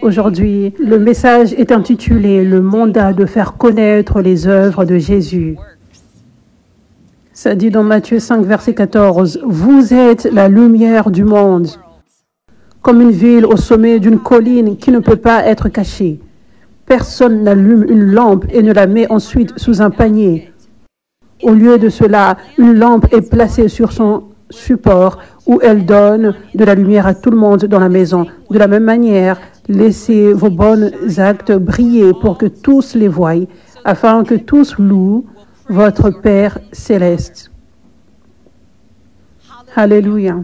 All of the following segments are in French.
Aujourd'hui, le message est intitulé « Le mandat de faire connaître les œuvres de Jésus ». Ça dit dans Matthieu 5, verset 14, « Vous êtes la lumière du monde, comme une ville au sommet d'une colline qui ne peut pas être cachée. Personne n'allume une lampe et ne la met ensuite sous un panier. Au lieu de cela, une lampe est placée sur son support où elle donne de la lumière à tout le monde dans la maison. De la même manière, laissez vos bons actes briller pour que tous les voient, afin que tous louent votre Père céleste. » Alléluia.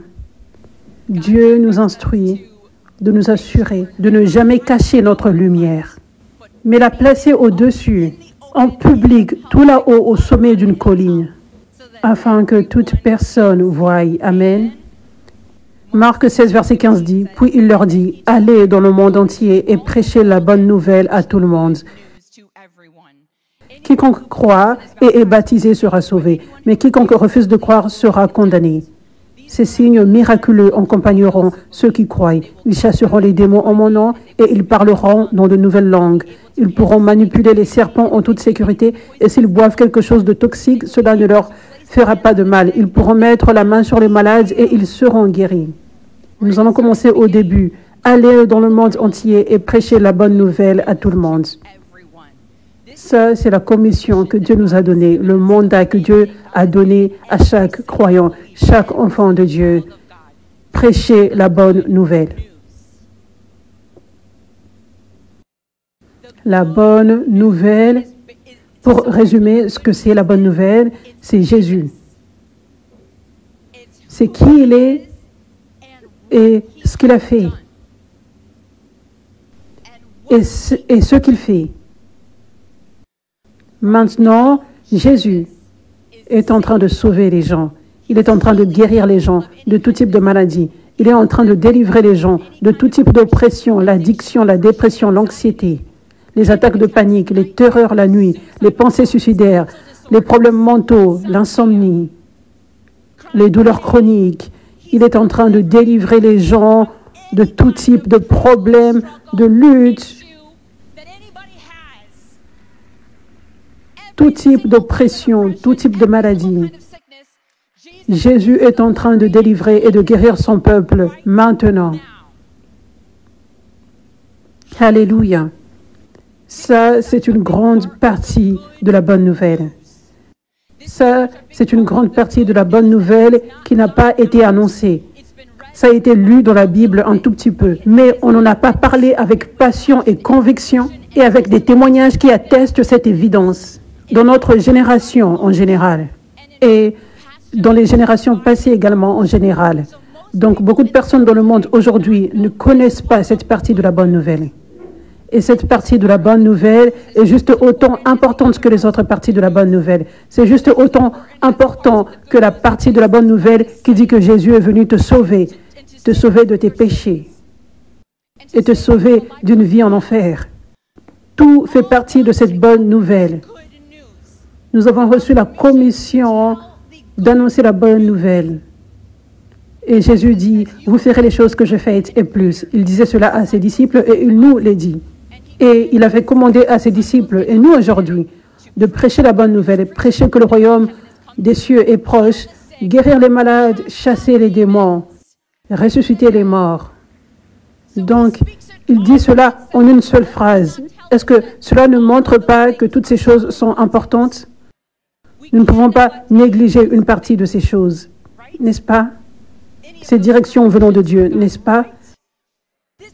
Dieu nous instruit de nous assurer de ne jamais cacher notre lumière, mais la placer au-dessus, en public, tout là-haut au sommet d'une colline, afin que toute personne voie. Amen. Marc 16, verset 15 dit, « Puis il leur dit, allez dans le monde entier et prêchez la bonne nouvelle à tout le monde. Quiconque croit et est baptisé sera sauvé, mais quiconque refuse de croire sera condamné. Ces signes miraculeux accompagneront ceux qui croient. Ils chasseront les démons en mon nom et ils parleront dans de nouvelles langues. Ils pourront manipuler les serpents en toute sécurité et s'ils boivent quelque chose de toxique, cela ne leur fera pas de mal. Ils pourront mettre la main sur les malades et ils seront guéris. » Nous allons commencer au début. Allez dans le monde entier et prêchez la bonne nouvelle à tout le monde. Ça, c'est la commission que Dieu nous a donnée, le mandat que Dieu a donné à chaque croyant, chaque enfant de Dieu. Prêchez la bonne nouvelle. La bonne nouvelle, pour résumer ce que c'est la bonne nouvelle, c'est Jésus. C'est qui il est et ce qu'il a fait et ce qu'il fait. Maintenant, Jésus est en train de sauver les gens. Il est en train de guérir les gens de tout type de maladie. Il est en train de délivrer les gens de tout type d'oppression, l'addiction, la dépression, l'anxiété, les attaques de panique, les terreurs la nuit, les pensées suicidaires, les problèmes mentaux, l'insomnie, les douleurs chroniques. Il est en train de délivrer les gens de tout type de problèmes, de luttes, tout type d'oppression, tout type de maladie. Jésus est en train de délivrer et de guérir son peuple maintenant. Alléluia. Ça, c'est une grande partie de la bonne nouvelle. Ça, c'est une grande partie de la bonne nouvelle qui n'a pas été annoncée. Ça a été lu dans la Bible un tout petit peu, mais on n'en a pas parlé avec passion et conviction et avec des témoignages qui attestent cette évidence dans notre génération en général et dans les générations passées également en général. Donc, beaucoup de personnes dans le monde aujourd'hui ne connaissent pas cette partie de la bonne nouvelle. Et cette partie de la bonne nouvelle est juste autant importante que les autres parties de la bonne nouvelle. C'est juste autant important que la partie de la bonne nouvelle qui dit que Jésus est venu te sauver de tes péchés et te sauver d'une vie en enfer. Tout fait partie de cette bonne nouvelle. Nous avons reçu la commission d'annoncer la bonne nouvelle. Et Jésus dit, vous ferez les choses que je fais et plus. Il disait cela à ses disciples et il nous les dit. Et il avait commandé à ses disciples, et nous aujourd'hui, de prêcher la bonne nouvelle, prêcher que le royaume des cieux est proche, guérir les malades, chasser les démons, ressusciter les morts. Donc, il dit cela en une seule phrase. Est-ce que cela ne montre pas que toutes ces choses sont importantes? Nous ne pouvons pas négliger une partie de ces choses, n'est-ce pas? Ces directions venant de Dieu, n'est-ce pas?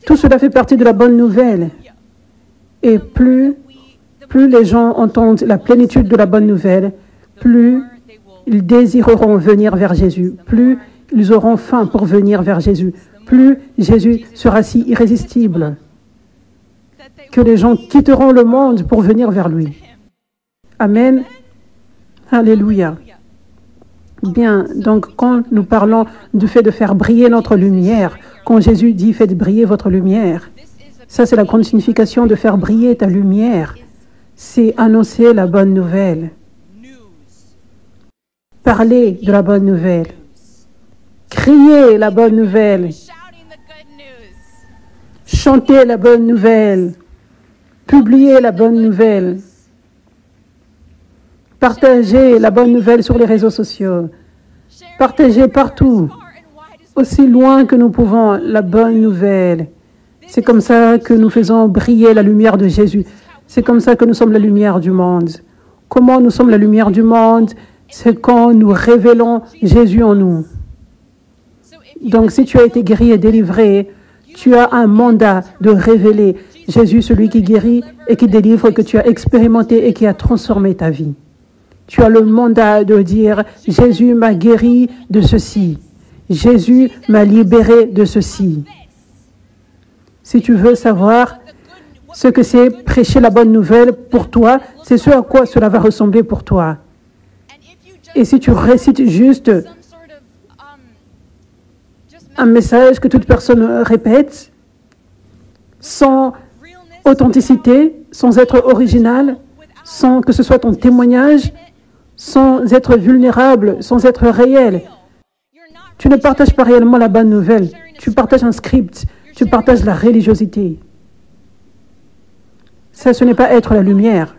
Tout cela fait partie de la bonne nouvelle. Et plus les gens entendent la plénitude de la bonne nouvelle, plus ils désireront venir vers Jésus, plus ils auront faim pour venir vers Jésus, plus Jésus sera si irrésistible que les gens quitteront le monde pour venir vers lui. Amen. Alléluia. Bien, donc quand nous parlons du fait de faire briller notre lumière, quand Jésus dit « faites briller votre lumière », ça c'est la grande signification de faire briller ta lumière. C'est annoncer la bonne nouvelle. Parler de la bonne nouvelle. Crier la bonne nouvelle. Chantez la bonne nouvelle. Publiez la bonne nouvelle. Partagez la bonne nouvelle sur les réseaux sociaux. Partagez partout, aussi loin que nous pouvons, la bonne nouvelle. C'est comme ça que nous faisons briller la lumière de Jésus. C'est comme ça que nous sommes la lumière du monde. Comment nous sommes la lumière du monde? C'est quand nous révélons Jésus en nous. Donc, si tu as été guéri et délivré, tu as un mandat de révéler Jésus, celui qui guérit et qui délivre, que tu as expérimenté et qui a transformé ta vie. Tu as le mandat de dire, Jésus m'a guéri de ceci. Jésus m'a libéré de ceci. Si tu veux savoir ce que c'est prêcher la bonne nouvelle pour toi, c'est ce à quoi cela va ressembler pour toi. Et si tu récites juste un message que toute personne répète, sans authenticité, sans être original, sans que ce soit ton témoignage, sans être vulnérable, sans être réel, tu ne partages pas réellement la bonne nouvelle. Tu partages un script, tu partages la religiosité. Ça, ce n'est pas être la lumière.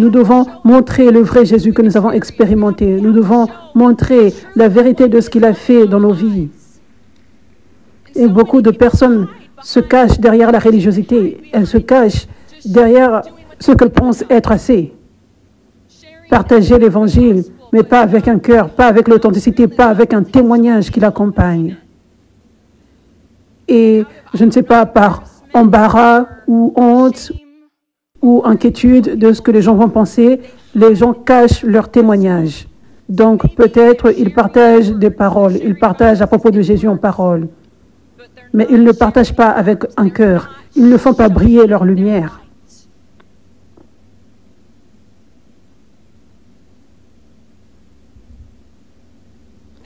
Nous devons montrer le vrai Jésus que nous avons expérimenté. Nous devons montrer la vérité de ce qu'il a fait dans nos vies. Et beaucoup de personnes se cachent derrière la religiosité. Elles se cachent derrière ce qu'elles pensent être assez. Partager l'Évangile, mais pas avec un cœur, pas avec l'authenticité, pas avec un témoignage qui l'accompagne. Et je ne sais pas, par embarras ou honte ou inquiétude de ce que les gens vont penser, les gens cachent leur témoignage. Donc peut-être ils partagent des paroles, ils partagent à propos de Jésus en paroles, mais ils ne partagent pas avec un cœur, ils ne font pas briller leur lumière.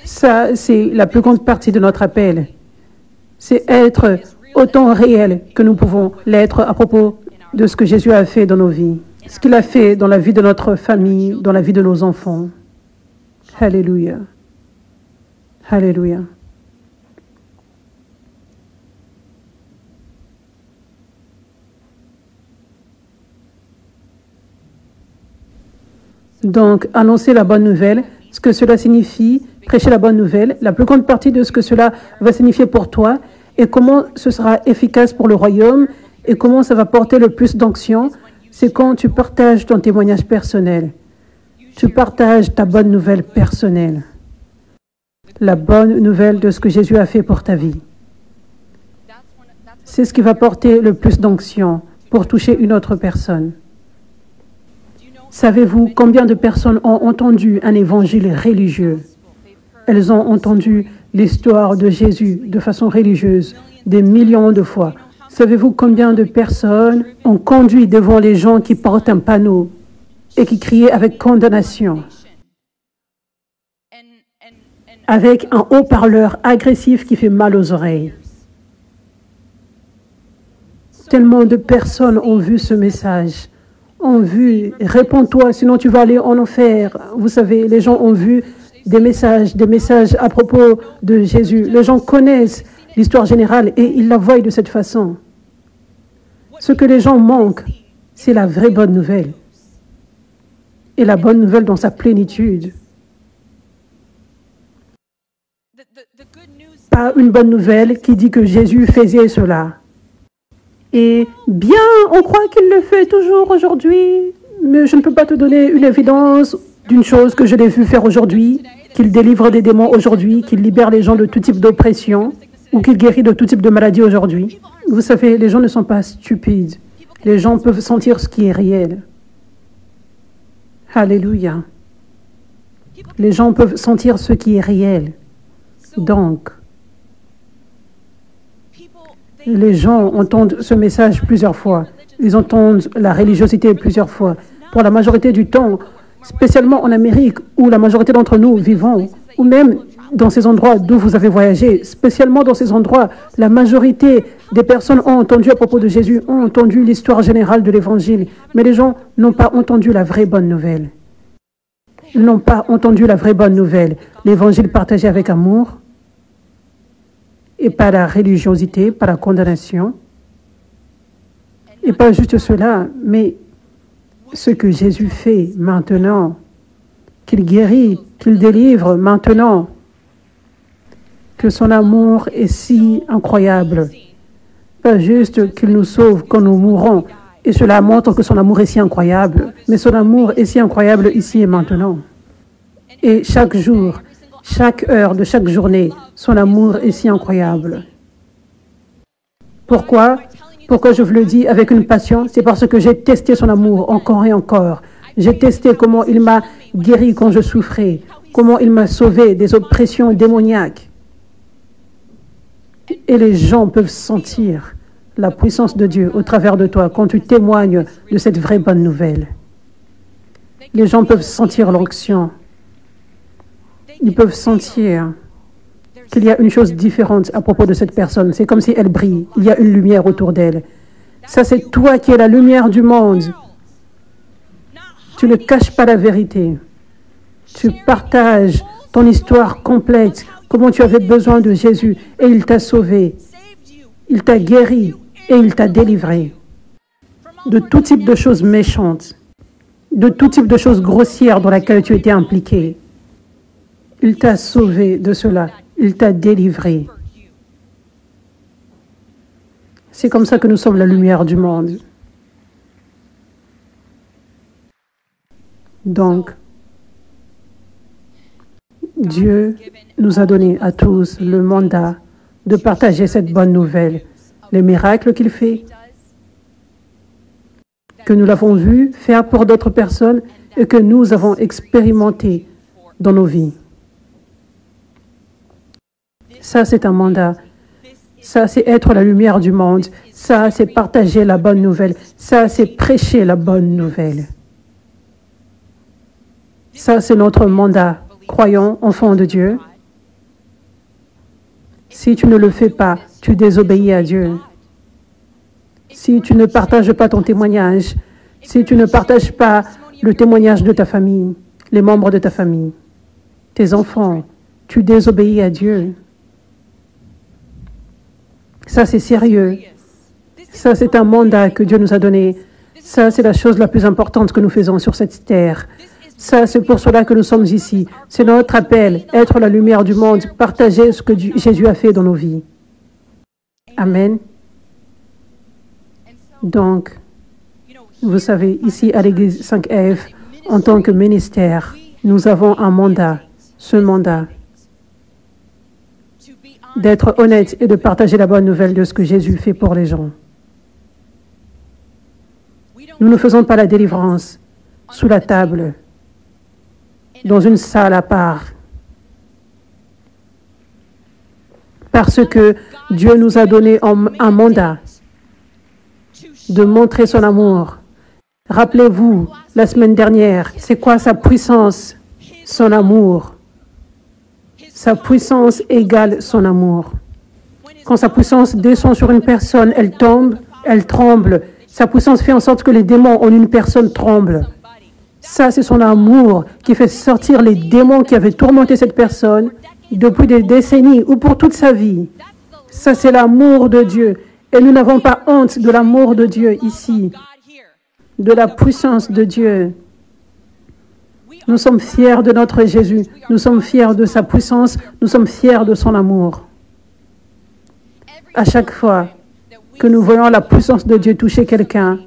Ça, c'est la plus grande partie de notre appel. C'est être autant réel que nous pouvons l'être à propos de ce que Jésus a fait dans nos vies, ce qu'il a fait dans la vie de notre famille, dans la vie de nos enfants. Alléluia. Alléluia. Donc, annoncer la bonne nouvelle, ce que cela signifie, prêcher la bonne nouvelle, la plus grande partie de ce que cela va signifier pour toi et comment ce sera efficace pour le royaume et comment ça va porter le plus d'onction, c'est quand tu partages ton témoignage personnel. Tu partages ta bonne nouvelle personnelle. La bonne nouvelle de ce que Jésus a fait pour ta vie. C'est ce qui va porter le plus d'onction pour toucher une autre personne. Savez-vous combien de personnes ont entendu un évangile religieux? Elles ont entendu l'histoire de Jésus de façon religieuse des millions de fois. Savez-vous combien de personnes ont conduit devant les gens qui portent un panneau et qui criaient avec condamnation, avec un haut-parleur agressif qui fait mal aux oreilles? Tellement de personnes ont vu ce message, ont vu « Réponds-toi, sinon tu vas aller en enfer ». Vous savez, les gens ont vu des messages à propos de Jésus. Les gens connaissent l'histoire générale et ils la voient de cette façon. Ce que les gens manquent, c'est la vraie bonne nouvelle. Et la bonne nouvelle dans sa plénitude. Pas une bonne nouvelle qui dit que Jésus faisait cela. Et bien, on croit qu'il le fait toujours aujourd'hui, mais je ne peux pas te donner une évidence d'une chose que je l'ai vu faire aujourd'hui, qu'il délivre des démons aujourd'hui, qu'il libère les gens de tout type d'oppression, ou qu'il guérit de tout type de maladie aujourd'hui. Vous savez, les gens ne sont pas stupides. Les gens peuvent sentir ce qui est réel. Alléluia. Les gens peuvent sentir ce qui est réel. Donc, les gens entendent ce message plusieurs fois. Ils entendent la religiosité plusieurs fois. Pour la majorité du temps, spécialement en Amérique, où la majorité d'entre nous vivons, ou même dans ces endroits d'où vous avez voyagé, spécialement dans ces endroits, la majorité des personnes ont entendu à propos de Jésus, ont entendu l'histoire générale de l'Évangile, mais les gens n'ont pas entendu la vraie bonne nouvelle. Ils n'ont pas entendu la vraie bonne nouvelle, l'Évangile partagé avec amour et pas la religiosité, pas la condamnation. Et pas juste cela, mais ce que Jésus fait maintenant, qu'il guérit, qu'il délivre maintenant, que son amour est si incroyable. Pas juste qu'il nous sauve quand nous mourrons, et cela montre que son amour est si incroyable, mais son amour est si incroyable ici et maintenant. Et chaque jour, chaque heure de chaque journée, son amour est si incroyable. Pourquoi? Pourquoi je vous le dis avec une passion? C'est parce que j'ai testé son amour encore et encore. J'ai testé comment il m'a guéri quand je souffrais, comment il m'a sauvé des oppressions démoniaques. Et les gens peuvent sentir la puissance de Dieu au travers de toi quand tu témoignes de cette vraie bonne nouvelle. Les gens peuvent sentir l'onction. Ils peuvent sentir qu'il y a une chose différente à propos de cette personne. C'est comme si elle brille. Il y a une lumière autour d'elle. Ça, c'est toi qui es la lumière du monde. Tu ne caches pas la vérité. Tu partages ton histoire complète, comment tu avais besoin de Jésus et il t'a sauvé. Il t'a guéri et il t'a délivré de tout type de choses méchantes, de tout type de choses grossières dans lesquelles tu étais impliqué. Il t'a sauvé de cela. Il t'a délivré. C'est comme ça que nous sommes la lumière du monde. Donc, Dieu nous a donné à tous le mandat de partager cette bonne nouvelle, les miracles qu'il fait, que nous l'avons vu faire pour d'autres personnes et que nous avons expérimenté dans nos vies. Ça, c'est un mandat. Ça, c'est être la lumière du monde. Ça, c'est partager la bonne nouvelle. Ça, c'est prêcher la bonne nouvelle. Ça, c'est notre mandat. Croyons, enfants de Dieu. Si tu ne le fais pas, tu désobéis à Dieu. Si tu ne partages pas ton témoignage, si tu ne partages pas le témoignage de ta famille, les membres de ta famille, tes enfants, tu désobéis à Dieu. Ça, c'est sérieux. Ça, c'est un mandat que Dieu nous a donné. Ça, c'est la chose la plus importante que nous faisons sur cette terre. Ça, c'est pour cela que nous sommes ici. C'est notre appel, être la lumière du monde, partager ce que Jésus a fait dans nos vies. Amen. Donc, vous savez, ici à l'Église 5F, en tant que ministère, nous avons un mandat, ce mandat, d'être honnête et de partager la bonne nouvelle de ce que Jésus fait pour les gens. Nous ne faisons pas la délivrance sous la table, dans une salle à part, parce que Dieu nous a donné un mandat de montrer son amour. Rappelez-vous, la semaine dernière, c'est quoi sa puissance? Son amour. Sa puissance égale son amour. Quand sa puissance descend sur une personne, elle tombe, elle tremble. Sa puissance fait en sorte que les démons en une personne tremblent. Ça, c'est son amour qui fait sortir les démons qui avaient tourmenté cette personne depuis des décennies ou pour toute sa vie. Ça, c'est l'amour de Dieu. Et nous n'avons pas honte de l'amour de Dieu ici, de la puissance de Dieu. Nous sommes fiers de notre Jésus. Nous sommes fiers de sa puissance. Nous sommes fiers de son amour. À chaque fois que nous voyons la puissance de Dieu toucher quelqu'un,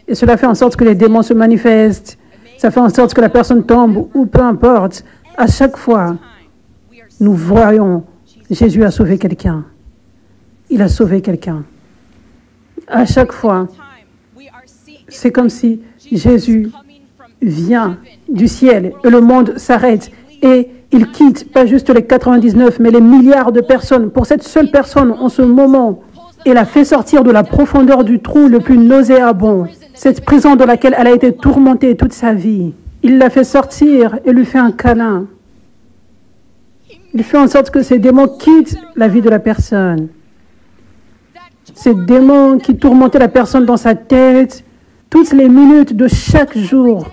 et cela fait en sorte que les démons se manifestent, ça fait en sorte que la personne tombe ou peu importe, à chaque fois, nous voyons Jésus a sauvé quelqu'un. Il a sauvé quelqu'un. À chaque fois, c'est comme si Jésus vient du ciel et le monde s'arrête et il quitte pas juste les 99 mais les milliards de personnes pour cette seule personne en ce moment et la fait sortir de la profondeur du trou le plus nauséabond, cette prison dans laquelle elle a été tourmentée toute sa vie. Il la fait sortir et lui fait un câlin. Il fait en sorte que ces démons quittent la vie de la personne. Ces démons qui tourmentaient la personne dans sa tête toutes les minutes de chaque jour,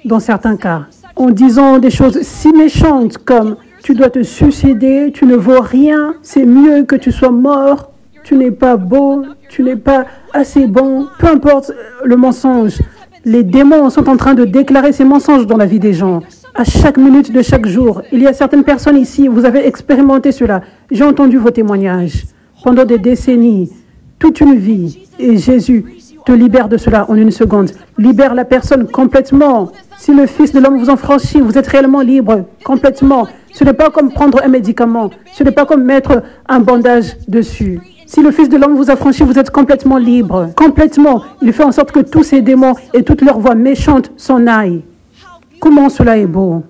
dans certains cas, en disant des choses si méchantes comme Tu dois te suicider, tu ne vaux rien, c'est mieux que tu sois mort, tu n'es pas beau, tu n'es pas assez bon, peu importe le mensonge. Les démons sont en train de déclarer ces mensonges dans la vie des gens. À chaque minute de chaque jour, il y a certaines personnes ici, vous avez expérimenté cela. J'ai entendu vos témoignages pendant des décennies, toute une vie. Et Jésus te libère de cela en une seconde. Libère la personne complètement. Si le Fils de l'homme vous en franchit, vous êtes réellement libre, complètement. Ce n'est pas comme prendre un médicament. Ce n'est pas comme mettre un bandage dessus. Si le Fils de l'homme vous a franchi, vous êtes complètement libre. Complètement. Il fait en sorte que tous ces démons et toutes leurs voix méchantes s'en aillent. Comment cela est beau.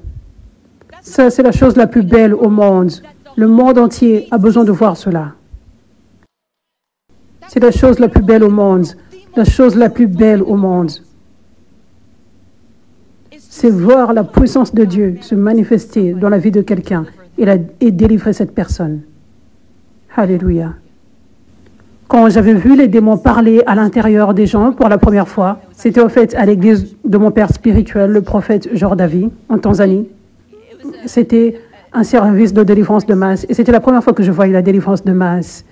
Ça, c'est la chose la plus belle au monde. Le monde entier a besoin de voir cela. C'est la chose la plus belle au monde. La chose la plus belle au monde. C'est voir la puissance de Dieu se manifester dans la vie de quelqu'un et délivrer cette personne. Alléluia. Quand j'avais vu les démons parler à l'intérieur des gens pour la première fois, c'était au fait à l'église de mon père spirituel, le prophète Jordavi, en Tanzanie. C'était un service de délivrance de masse et c'était la première fois que je voyais la délivrance de masse.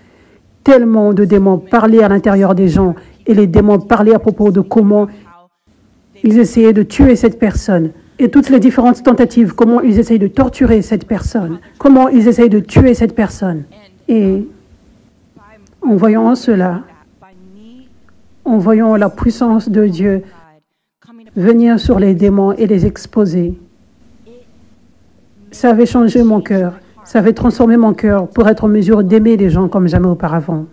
Tellement de démons parlaient à l'intérieur des gens et les démons parlaient à propos de comment ils essayaient de tuer cette personne et toutes les différentes tentatives, comment ils essayaient de torturer cette personne, comment ils essayaient de tuer cette personne. Et en voyant cela, en voyant la puissance de Dieu venir sur les démons et les exposer, ça avait changé mon cœur, ça avait transformé mon cœur pour être en mesure d'aimer les gens comme jamais auparavant.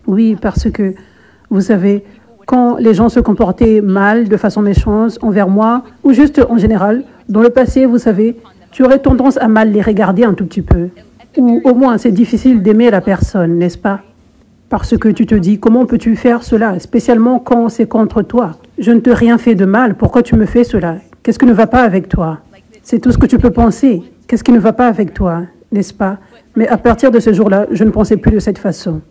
Oui, parce que, vous savez, quand les gens se comportaient mal, de façon méchante envers moi, ou juste en général, dans le passé, vous savez, tu aurais tendance à mal les regarder un tout petit peu. Ou au moins, c'est difficile d'aimer la personne, n'est-ce pas? Parce que tu te dis, comment peux-tu faire cela, spécialement quand c'est contre toi? Je ne t'ai rien fait de mal, pourquoi tu me fais cela? Qu'est-ce qui ne va pas avec toi? C'est tout ce que tu peux penser. Qu'est-ce qui ne va pas avec toi, n'est-ce pas? Mais à partir de ce jour-là, je ne pensais plus de cette façon.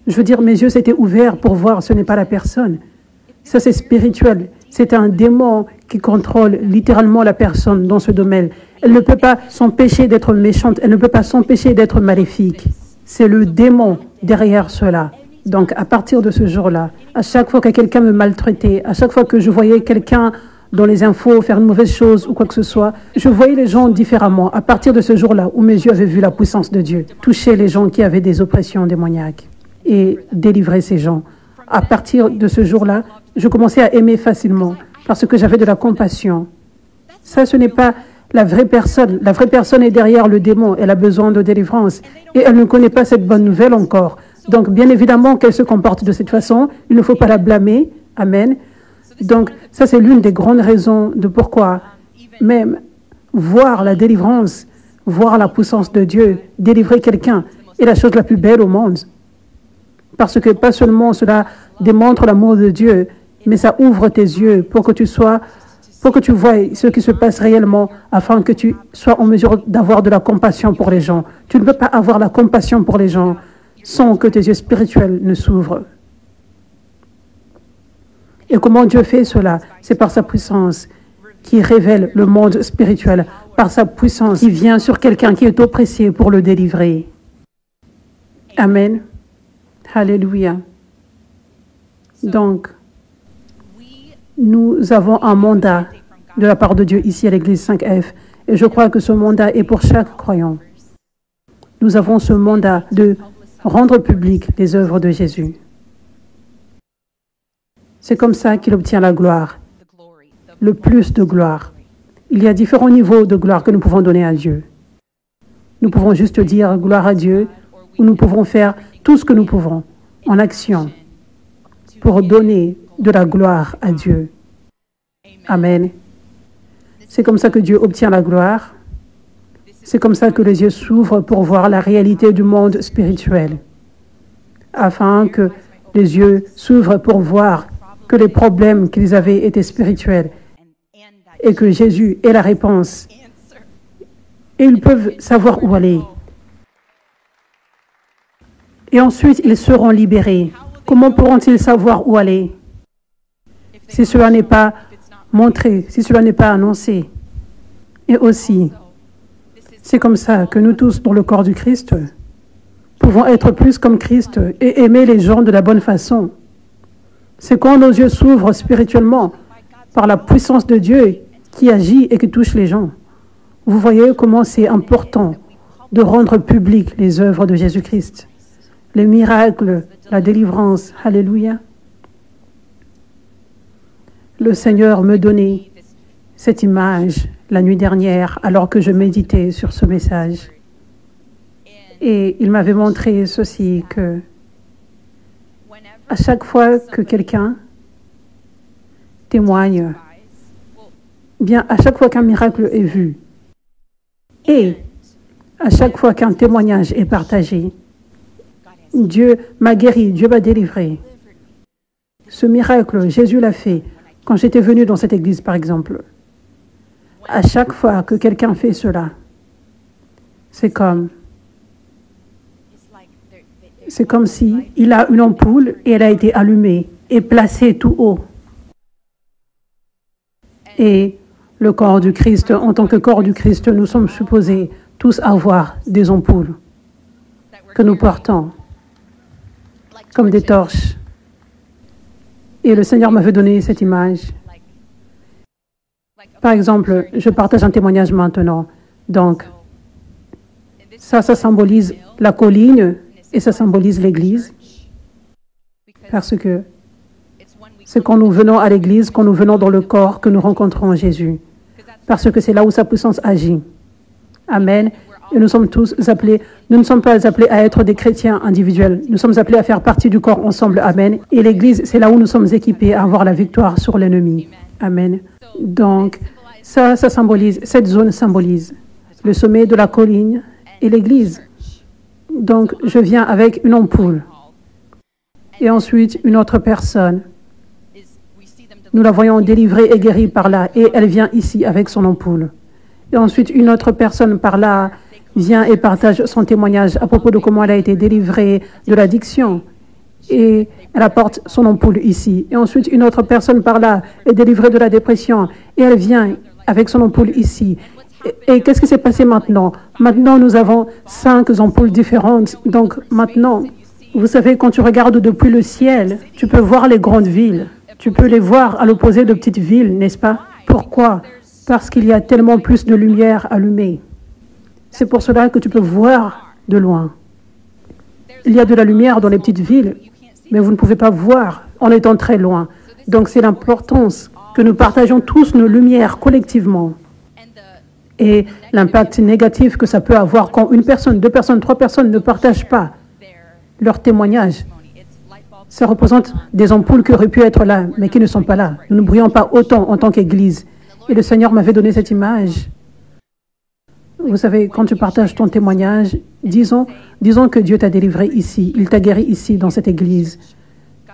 Je veux dire, mes yeux s'étaient ouverts pour voir, ce n'est pas la personne. Ça, c'est spirituel. C'est un démon qui contrôle littéralement la personne dans ce domaine. Elle ne peut pas s'empêcher d'être méchante, elle ne peut pas s'empêcher d'être maléfique. C'est le démon derrière cela. Donc, à partir de ce jour-là, à chaque fois que quelqu'un me maltraitait, à chaque fois que je voyais quelqu'un dans les infos faire une mauvaise chose ou quoi que ce soit, je voyais les gens différemment. À partir de ce jour-là, où mes yeux avaient vu la puissance de Dieu, toucher les gens qui avaient des oppressions démoniaques et délivrer ces gens. À partir de ce jour-là, je commençais à aimer facilement parce que j'avais de la compassion. Ça, ce n'est pas la vraie personne. La vraie personne est derrière le démon. Elle a besoin de délivrance et elle ne connaît pas cette bonne nouvelle encore. Donc, bien évidemment qu'elle se comporte de cette façon. Il ne faut pas la blâmer. Amen. Donc, ça, c'est l'une des grandes raisons de pourquoi même voir la délivrance, voir la puissance de Dieu, délivrer quelqu'un est la chose la plus belle au monde. Parce que pas seulement cela démontre l'amour de Dieu, mais ça ouvre tes yeux pour que tu vois ce qui se passe réellement, afin que tu sois en mesure d'avoir de la compassion pour les gens. Tu ne peux pas avoir la compassion pour les gens sans que tes yeux spirituels ne s'ouvrent. Et comment Dieu fait cela? C'est par sa puissance qui révèle le monde spirituel, par sa puissance qui vient sur quelqu'un qui est oppressé pour le délivrer. Amen. Alléluia. Donc, nous avons un mandat de la part de Dieu ici à l'église 5F et je crois que ce mandat est pour chaque croyant. Nous avons ce mandat de rendre public les œuvres de Jésus. C'est comme ça qu'il obtient la gloire, le plus de gloire. Il y a différents niveaux de gloire que nous pouvons donner à Dieu. Nous pouvons juste dire gloire à Dieu ou nous pouvons faire tout ce que nous pouvons en action pour donner de la gloire à Dieu. Amen. C'est comme ça que Dieu obtient la gloire. C'est comme ça que les yeux s'ouvrent pour voir la réalité du monde spirituel. Afin que les yeux s'ouvrent pour voir que les problèmes qu'ils avaient étaient spirituels et que Jésus est la réponse. Et ils peuvent savoir où aller. Et ensuite, ils seront libérés. Comment pourront-ils savoir où aller si cela n'est pas montré, si cela n'est pas annoncé? Et aussi, C'est comme ça que nous tous, dans le corps du Christ, pouvons être plus comme Christ et aimer les gens de la bonne façon. C'est quand nos yeux s'ouvrent spirituellement par la puissance de Dieu qui agit et qui touche les gens. Vous voyez comment c'est important de rendre public les œuvres de Jésus-Christ, les miracles, la délivrance. Alléluia. Le Seigneur me donnait cette image la nuit dernière alors que je méditais sur ce message. Et il m'avait montré ceci, que à chaque fois que quelqu'un témoigne, bien à chaque fois qu'un miracle est vu, et à chaque fois qu'un témoignage est partagé, Dieu m'a guéri, Dieu m'a délivré. Ce miracle, Jésus l'a fait quand j'étais venu dans cette église, par exemple. À chaque fois que quelqu'un fait cela, c'est comme si il a une ampoule et elle a été allumée et placée tout haut. Et le corps du Christ, en tant que corps du Christ, nous sommes supposés tous avoir des ampoules que nous portons comme des torches. Et le Seigneur m'avait donné cette image. Par exemple, je partage un témoignage maintenant. Donc, ça symbolise la colline et ça symbolise l'église. Parce que c'est quand nous venons à l'église, quand nous venons dans le corps, que nous rencontrons Jésus. Parce que c'est là où sa puissance agit. Amen. Et nous sommes tous appelés, nous ne sommes pas appelés à être des chrétiens individuels. Nous sommes appelés à faire partie du corps ensemble. Amen. Et l'église, c'est là où nous sommes équipés à avoir la victoire sur l'ennemi. Amen. Donc, ça symbolise, cette zone symbolise le sommet de la colline et l'église. Donc, je viens avec une ampoule. Et ensuite, une autre personne. Nous la voyons délivrée et guérie par là. Et elle vient ici avec son ampoule. Et ensuite, une autre personne par là vient et partage son témoignage à propos de comment elle a été délivrée de l'addiction. Et elle apporte son ampoule ici. Et ensuite, une autre personne par là est délivrée de la dépression. Et elle vient avec son ampoule ici. Et qu'est-ce qui s'est passé maintenant? Maintenant, nous avons 5 ampoules différentes. Donc maintenant, vous savez, quand tu regardes depuis le ciel, tu peux voir les grandes villes. Tu peux les voir à l'opposé de petites villes, n'est-ce pas? Pourquoi? Parce qu'il y a tellement plus de lumière allumée. C'est pour cela que tu peux voir de loin. Il y a de la lumière dans les petites villes, mais vous ne pouvez pas voir en étant très loin. Donc c'est l'importance que nous partageons tous nos lumières collectivement. Et l'impact négatif que ça peut avoir quand une personne, 2 personnes, 3 personnes ne partagent pas leur témoignage. Ça représente des ampoules qui auraient pu être là, mais qui ne sont pas là. Nous ne brillons pas autant en tant qu'Église. Et le Seigneur m'avait donné cette image. Vous savez, quand tu partages ton témoignage, disons que Dieu t'a délivré ici, il t'a guéri ici, dans cette église.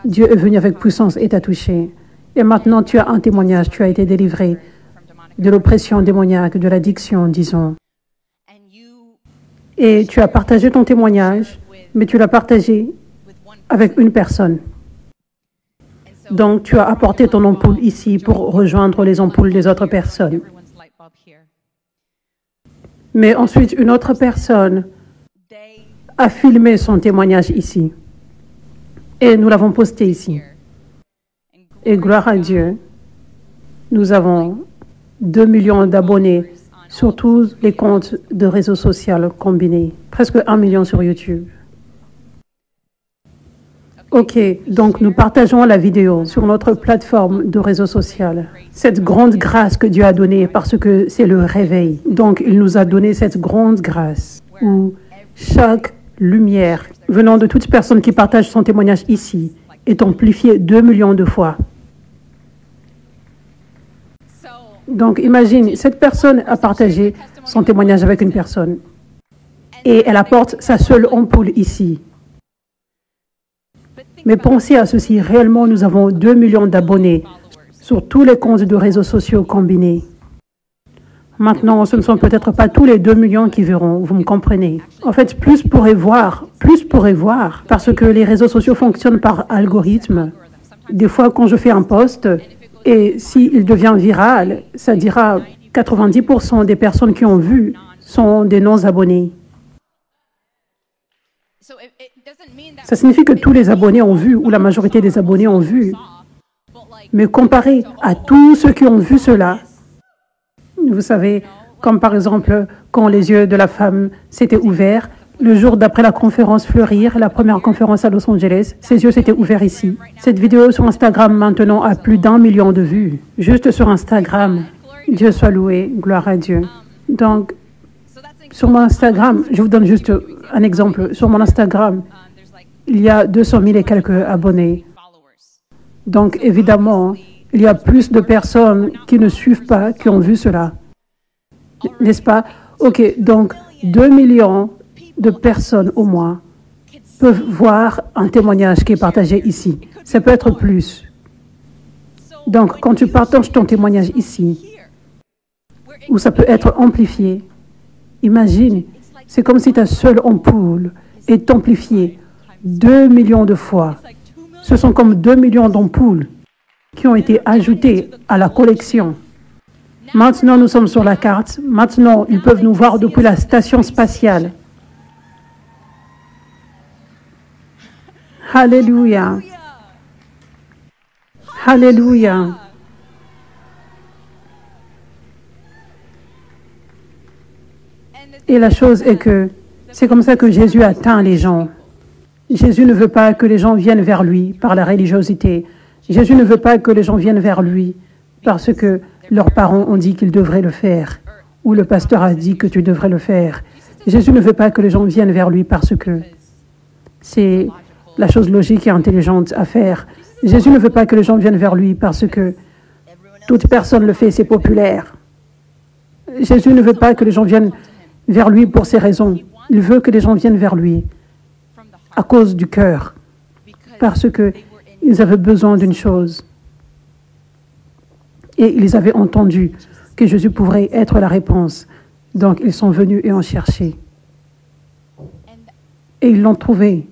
Dieu est venu avec puissance et t'a touché. Et maintenant, tu as un témoignage, tu as été délivré de l'oppression démoniaque, de l'addiction, disons. Et tu as partagé ton témoignage, mais tu l'as partagé avec une personne. Donc, tu as apporté ton ampoule ici pour rejoindre les ampoules des autres personnes. Mais ensuite, une autre personne a filmé son témoignage ici. Et nous l'avons posté ici. Et gloire à Dieu, nous avons 2 millions d'abonnés sur tous les comptes de réseaux sociaux combinés. Presque 1 million sur YouTube. OK, donc nous partageons la vidéo sur notre plateforme de réseau social. Cette grande grâce que Dieu a donnée parce que c'est le réveil. Donc il nous a donné cette grande grâce où chaque lumière venant de toute personne qui partage son témoignage ici est amplifiée 2 millions de fois. Donc imagine, cette personne a partagé son témoignage avec une personne et elle apporte sa seule ampoule ici. Mais pensez à ceci, réellement nous avons 2 millions d'abonnés sur tous les comptes de réseaux sociaux combinés. Maintenant, ce ne sont peut-être pas tous les 2 millions qui verront, vous me comprenez. En fait, plus pourraient voir, parce que les réseaux sociaux fonctionnent par algorithme. Des fois, quand je fais un post, et s'il devient viral, ça dira 90% des personnes qui ont vu sont des non-abonnés. Ça signifie que tous les abonnés ont vu, ou la majorité des abonnés ont vu. Mais comparé à tous ceux qui ont vu cela, vous savez, comme par exemple, quand les yeux de la femme s'étaient ouverts, le jour d'après la conférence Fleurir, la première conférence à Los Angeles, ses yeux s'étaient ouverts ici. Cette vidéo sur Instagram maintenant a plus d'1 million de vues. Juste sur Instagram. Dieu soit loué, gloire à Dieu. Donc, sur mon Instagram, je vous donne juste un exemple. Sur mon Instagram, il y a 200 000 et quelques abonnés. Donc, évidemment, il y a plus de personnes qui ne suivent pas, qui ont vu cela. N'est-ce pas? OK, donc 2 millions de personnes au moins peuvent voir un témoignage qui est partagé ici. Ça peut être plus. Donc, quand tu partages ton témoignage ici, ou ça peut être amplifié, imagine, c'est comme si ta seule ampoule est amplifiée 2 millions de fois. Ce sont comme 2 millions d'ampoules qui ont été ajoutées à la collection. Maintenant, nous sommes sur la carte. Maintenant, ils peuvent nous voir depuis la station spatiale. Alléluia. Alléluia. Et la chose est que c'est comme ça que Jésus atteint les gens. Jésus ne veut pas que les gens viennent vers lui par la religiosité. Jésus ne veut pas que les gens viennent vers lui parce que leurs parents ont dit qu'ils devraient le faire ou le pasteur a dit que tu devrais le faire. Jésus ne veut pas que les gens viennent vers lui parce que c'est la chose logique et intelligente à faire. Jésus ne veut pas que les gens viennent vers lui parce que toute personne le fait, c'est populaire. Jésus ne veut pas que les gens viennent vers lui pour ces raisons. Il veut que les gens viennent vers lui à cause du cœur, parce qu'ils avaient besoin d'une chose. Et ils avaient entendu que Jésus pourrait être la réponse. Donc, ils sont venus et ont cherché. Et ils l'ont trouvé,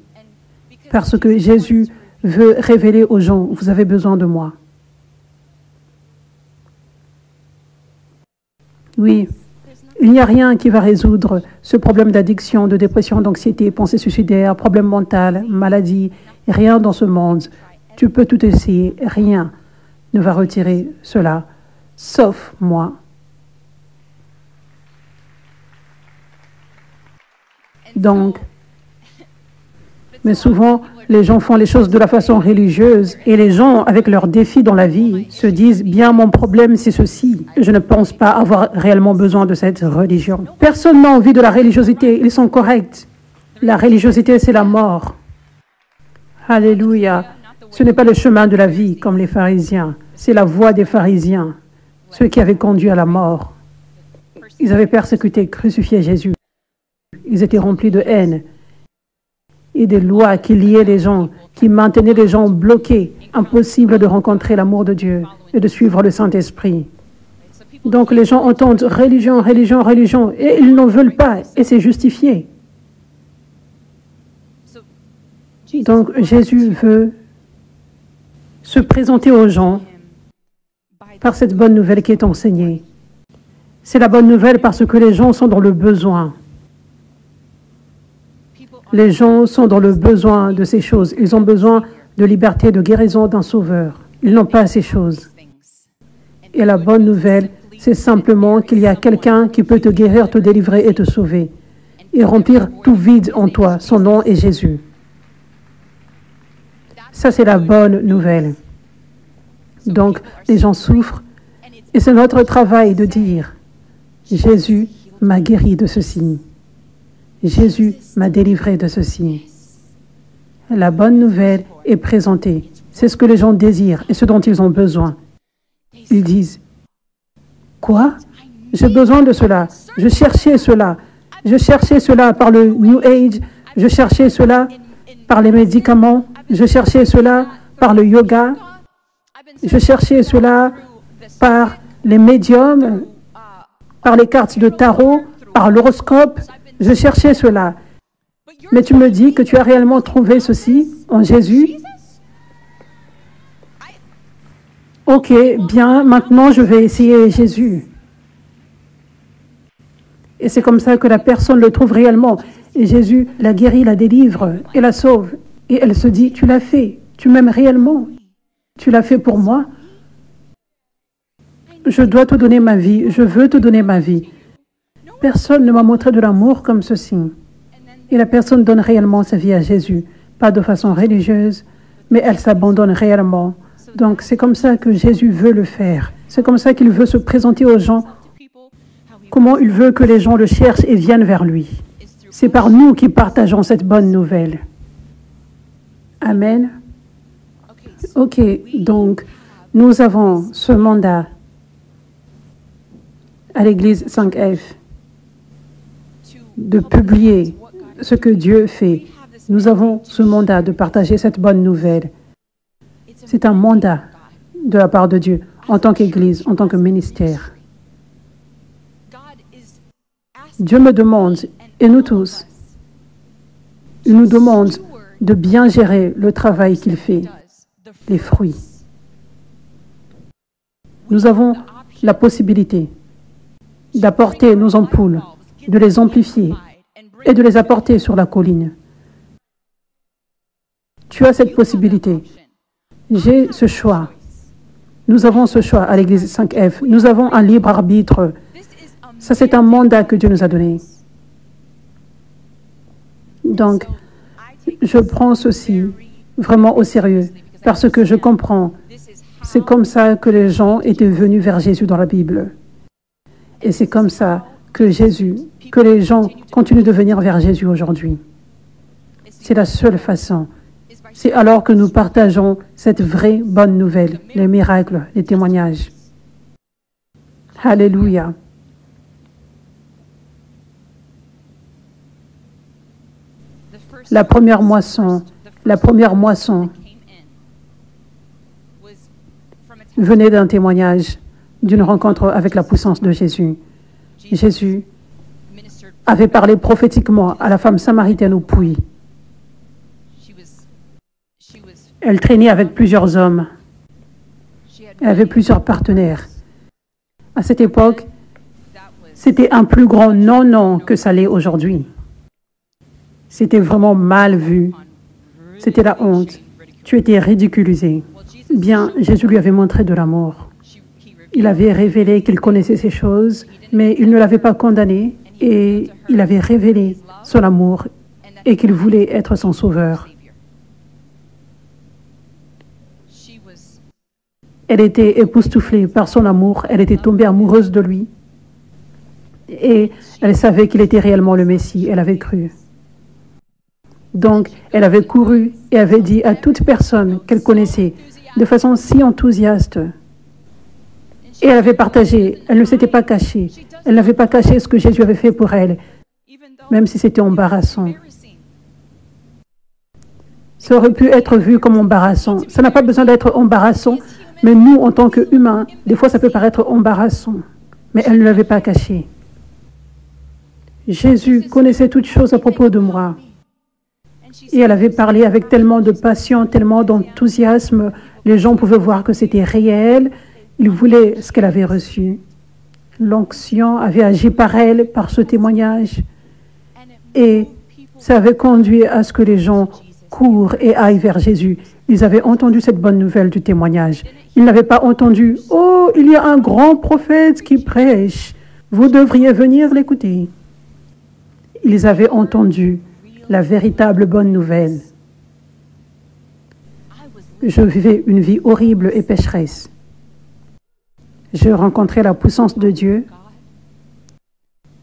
parce que Jésus veut révéler aux gens, vous avez besoin de moi. Oui. Il n'y a rien qui va résoudre ce problème d'addiction, de dépression, d'anxiété, pensée suicidaire, problème mental, maladie. Rien dans ce monde. Tu peux tout essayer. Rien ne va retirer cela, sauf moi. Donc, mais souvent, les gens font les choses de la façon religieuse et les gens, avec leurs défis dans la vie, se disent « Bien, mon problème, c'est ceci. Je ne pense pas avoir réellement besoin de cette religion. » Personne n'a envie de la religiosité. Ils sont corrects. La religiosité, c'est la mort. Alléluia. Ce n'est pas le chemin de la vie, comme les pharisiens. C'est la voie des pharisiens, ceux qui avaient conduit à la mort. Ils avaient persécuté, crucifié Jésus. Ils étaient remplis de haine et des lois qui liaient les gens, qui maintenaient les gens bloqués, impossible de rencontrer l'amour de Dieu et de suivre le Saint-Esprit. Donc les gens entendent religion, religion, religion, et ils n'en veulent pas, et c'est justifié. Donc Jésus veut se présenter aux gens par cette bonne nouvelle qui est enseignée. C'est la bonne nouvelle parce que les gens sont dans le besoin. Les gens sont dans le besoin de ces choses. Ils ont besoin de liberté, de guérison, d'un sauveur. Ils n'ont pas ces choses. Et la bonne nouvelle, c'est simplement qu'il y a quelqu'un qui peut te guérir, te délivrer et te sauver. Et remplir tout vide en toi. Son nom est Jésus. Ça, c'est la bonne nouvelle. Donc, les gens souffrent. Et c'est notre travail de dire, Jésus m'a guéri de ceci. Jésus m'a délivré de ceci. La bonne nouvelle est présentée. C'est ce que les gens désirent et ce dont ils ont besoin. Ils disent, quoi? J'ai besoin de cela. Je cherchais cela. Je cherchais cela par le New Age. Je cherchais cela par les médicaments. Je cherchais cela par le yoga. Je cherchais cela par les médiums, par les cartes de tarot, par l'horoscope. Je cherchais cela. Mais tu me dis que tu as réellement trouvé ceci en Jésus? Ok, bien, maintenant je vais essayer Jésus. Et c'est comme ça que la personne le trouve réellement. Et Jésus la guérit, la délivre et la sauve. Et elle se dit, tu l'as fait, tu m'aimes réellement. Tu l'as fait pour moi. Je dois te donner ma vie, je veux te donner ma vie. Personne ne m'a montré de l'amour comme ceci. Et la personne donne réellement sa vie à Jésus. Pas de façon religieuse, mais elle s'abandonne réellement. Donc c'est comme ça que Jésus veut le faire. C'est comme ça qu'il veut se présenter aux gens. Comment il veut que les gens le cherchent et viennent vers lui. C'est par nous qui partageons cette bonne nouvelle. Amen. Ok, donc nous avons ce mandat à l'Église 5F de publier ce que Dieu fait. Nous avons ce mandat de partager cette bonne nouvelle. C'est un mandat de la part de Dieu en tant qu'Église, en tant que ministère. Dieu me demande, et nous tous, il nous demande de bien gérer le travail qu'il fait, les fruits. Nous avons la possibilité d'apporter nos ampoules, de les amplifier et de les apporter sur la colline. Tu as cette possibilité. J'ai ce choix. Nous avons ce choix à l'Église 5F. Nous avons un libre arbitre. Ça, c'est un mandat que Dieu nous a donné. Donc, je prends ceci vraiment au sérieux parce que je comprends. C'est comme ça que les gens étaient venus vers Jésus dans la Bible. Et c'est comme ça que les gens continuent de venir vers Jésus aujourd'hui. C'est la seule façon. C'est alors que nous partageons cette vraie bonne nouvelle, les miracles, les témoignages. Alléluia. La première moisson venait d'un témoignage, d'une rencontre avec la puissance de Jésus. Jésus avait parlé prophétiquement à la femme samaritaine au puits. Elle traînait avec plusieurs hommes. Elle avait plusieurs partenaires. À cette époque, c'était un plus grand non-non que ça l'est aujourd'hui. C'était vraiment mal vu. C'était la honte. Tu étais ridiculisé. Bien, Jésus lui avait montré de l'amour. Il avait révélé qu'il connaissait ces choses, mais il ne l'avait pas condamné et il avait révélé son amour et qu'il voulait être son sauveur. Elle était époustouflée par son amour, elle était tombée amoureuse de lui et elle savait qu'il était réellement le Messie, elle avait cru. Donc, elle avait couru et avait dit à toute personne qu'elle connaissait de façon si enthousiaste. Et elle avait partagé, elle ne s'était pas cachée. Elle n'avait pas caché ce que Jésus avait fait pour elle, même si c'était embarrassant. Ça aurait pu être vu comme embarrassant. Ça n'a pas besoin d'être embarrassant, mais nous, en tant qu'humains, des fois ça peut paraître embarrassant. Mais elle ne l'avait pas caché. Jésus connaissait toutes choses à propos de moi. Et elle avait parlé avec tellement de passion, tellement d'enthousiasme. Les gens pouvaient voir que c'était réel. Ils voulaient ce qu'elle avait reçu. L'onction avait agi par elle, par ce témoignage. Et ça avait conduit à ce que les gens courent et aillent vers Jésus. Ils avaient entendu cette bonne nouvelle du témoignage. Ils n'avaient pas entendu « Oh, il y a un grand prophète qui prêche. Vous devriez venir l'écouter. » Ils avaient entendu la véritable bonne nouvelle. Je vivais une vie horrible et pécheresse. Je rencontrais la puissance de Dieu.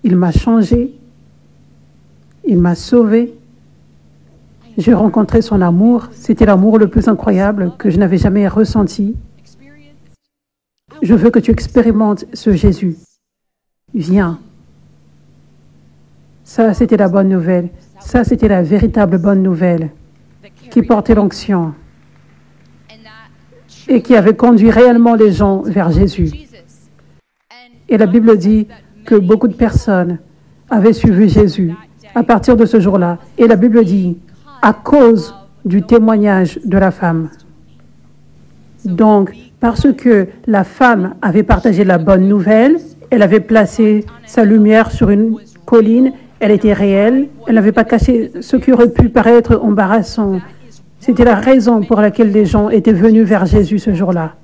Il m'a changé. Il m'a sauvé. J'ai rencontré son amour. C'était l'amour le plus incroyable que je n'avais jamais ressenti. Je veux que tu expérimentes ce Jésus. Viens. Ça, c'était la bonne nouvelle. Ça, c'était la véritable bonne nouvelle qui portait l'onction et qui avait conduit réellement les gens vers Jésus. Et la Bible dit que beaucoup de personnes avaient suivi Jésus à partir de ce jour-là. Et la Bible dit, à cause du témoignage de la femme. Donc, parce que la femme avait partagé la bonne nouvelle, elle avait placé sa lumière sur une Colline, elle était réelle. Elle n'avait pas caché ce qui aurait pu paraître embarrassant. C'était la raison pour laquelle les gens étaient venus vers Jésus ce jour-là.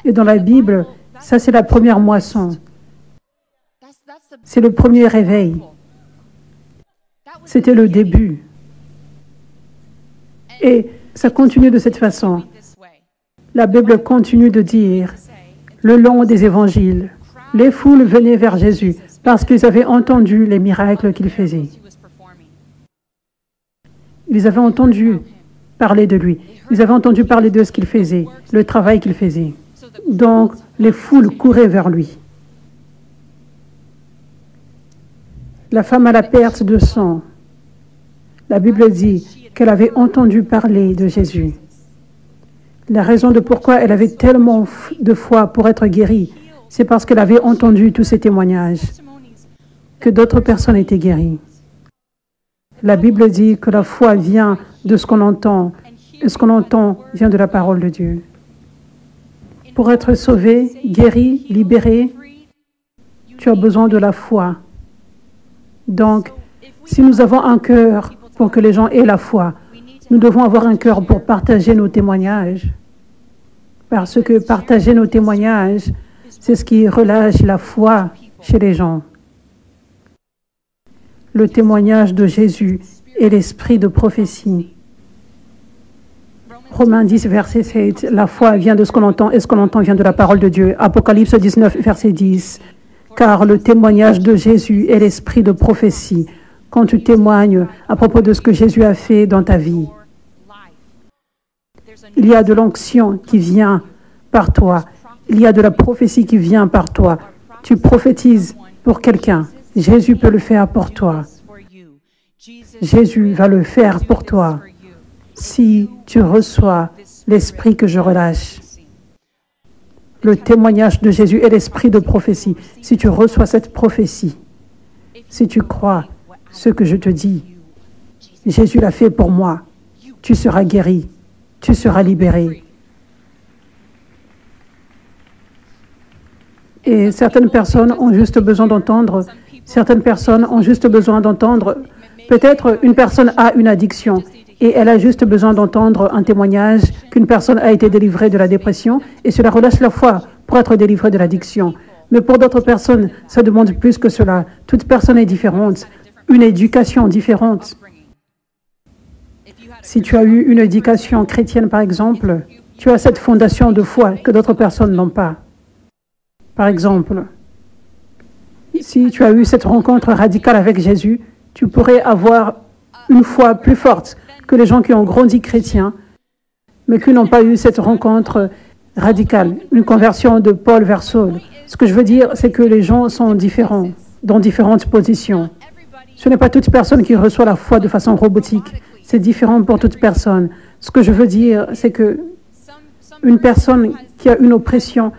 Et dans la Bible, ça c'est la première moisson. C'est le premier réveil. C'était le début. Et ça continue de cette façon. La Bible continue de dire, le long des évangiles, les foules venaient vers Jésus parce qu'ils avaient entendu les miracles qu'il faisait. Ils avaient entendu parler de lui. Ils avaient entendu parler de ce qu'il faisait, le travail qu'il faisait. Donc, les foules couraient vers lui. La femme à la perte de sang, la Bible dit qu'elle avait entendu parler de Jésus. La raison de pourquoi elle avait tellement de foi pour être guérie, c'est parce qu'elle avait entendu tous ces témoignages, que d'autres personnes étaient guéries. La Bible dit que la foi vient de ce qu'on entend, et ce qu'on entend vient de la parole de Dieu. Pour être sauvé, guéri, libéré, tu as besoin de la foi. Donc, si nous avons un cœur pour que les gens aient la foi, nous devons avoir un cœur pour partager nos témoignages. Parce que partager nos témoignages, c'est ce qui relâche la foi chez les gens. Le témoignage de Jésus est l'esprit de prophétie. Romains 10, verset 7, la foi vient de ce qu'on entend et ce qu'on entend vient de la parole de Dieu. Apocalypse 19, verset 10, car le témoignage de Jésus est l'esprit de prophétie. Quand tu témoignes à propos de ce que Jésus a fait dans ta vie, il y a de l'onction qui vient par toi. Il y a de la prophétie qui vient par toi. Tu prophétises pour quelqu'un. Jésus peut le faire pour toi. Jésus va le faire pour toi si tu reçois l'esprit que je relâche. Le témoignage de Jésus est l'esprit de prophétie. Si tu reçois cette prophétie, si tu crois ce que je te dis, Jésus l'a fait pour moi, tu seras guéri, tu seras libéré. Et certaines personnes ont juste besoin d'entendre, peut-être une personne a une addiction et elle a juste besoin d'entendre un témoignage qu'une personne a été délivrée de la dépression et cela relâche la foi pour être délivrée de l'addiction. Mais pour d'autres personnes, ça demande plus que cela. Toute personne est différente, une éducation différente. Si tu as eu une éducation chrétienne, par exemple, tu as cette fondation de foi que d'autres personnes n'ont pas. Par exemple, si tu as eu cette rencontre radicale avec Jésus, tu pourrais avoir une foi plus forte que les gens qui ont grandi chrétiens, mais qui n'ont pas eu cette rencontre radicale, une conversion de Paul vers Saul. Ce que je veux dire, c'est que les gens sont différents, dans différentes positions. Ce n'est pas toute personne qui reçoit la foi de façon robotique. C'est différent pour toute personne. Ce que je veux dire, c'est que une personne qui a une oppression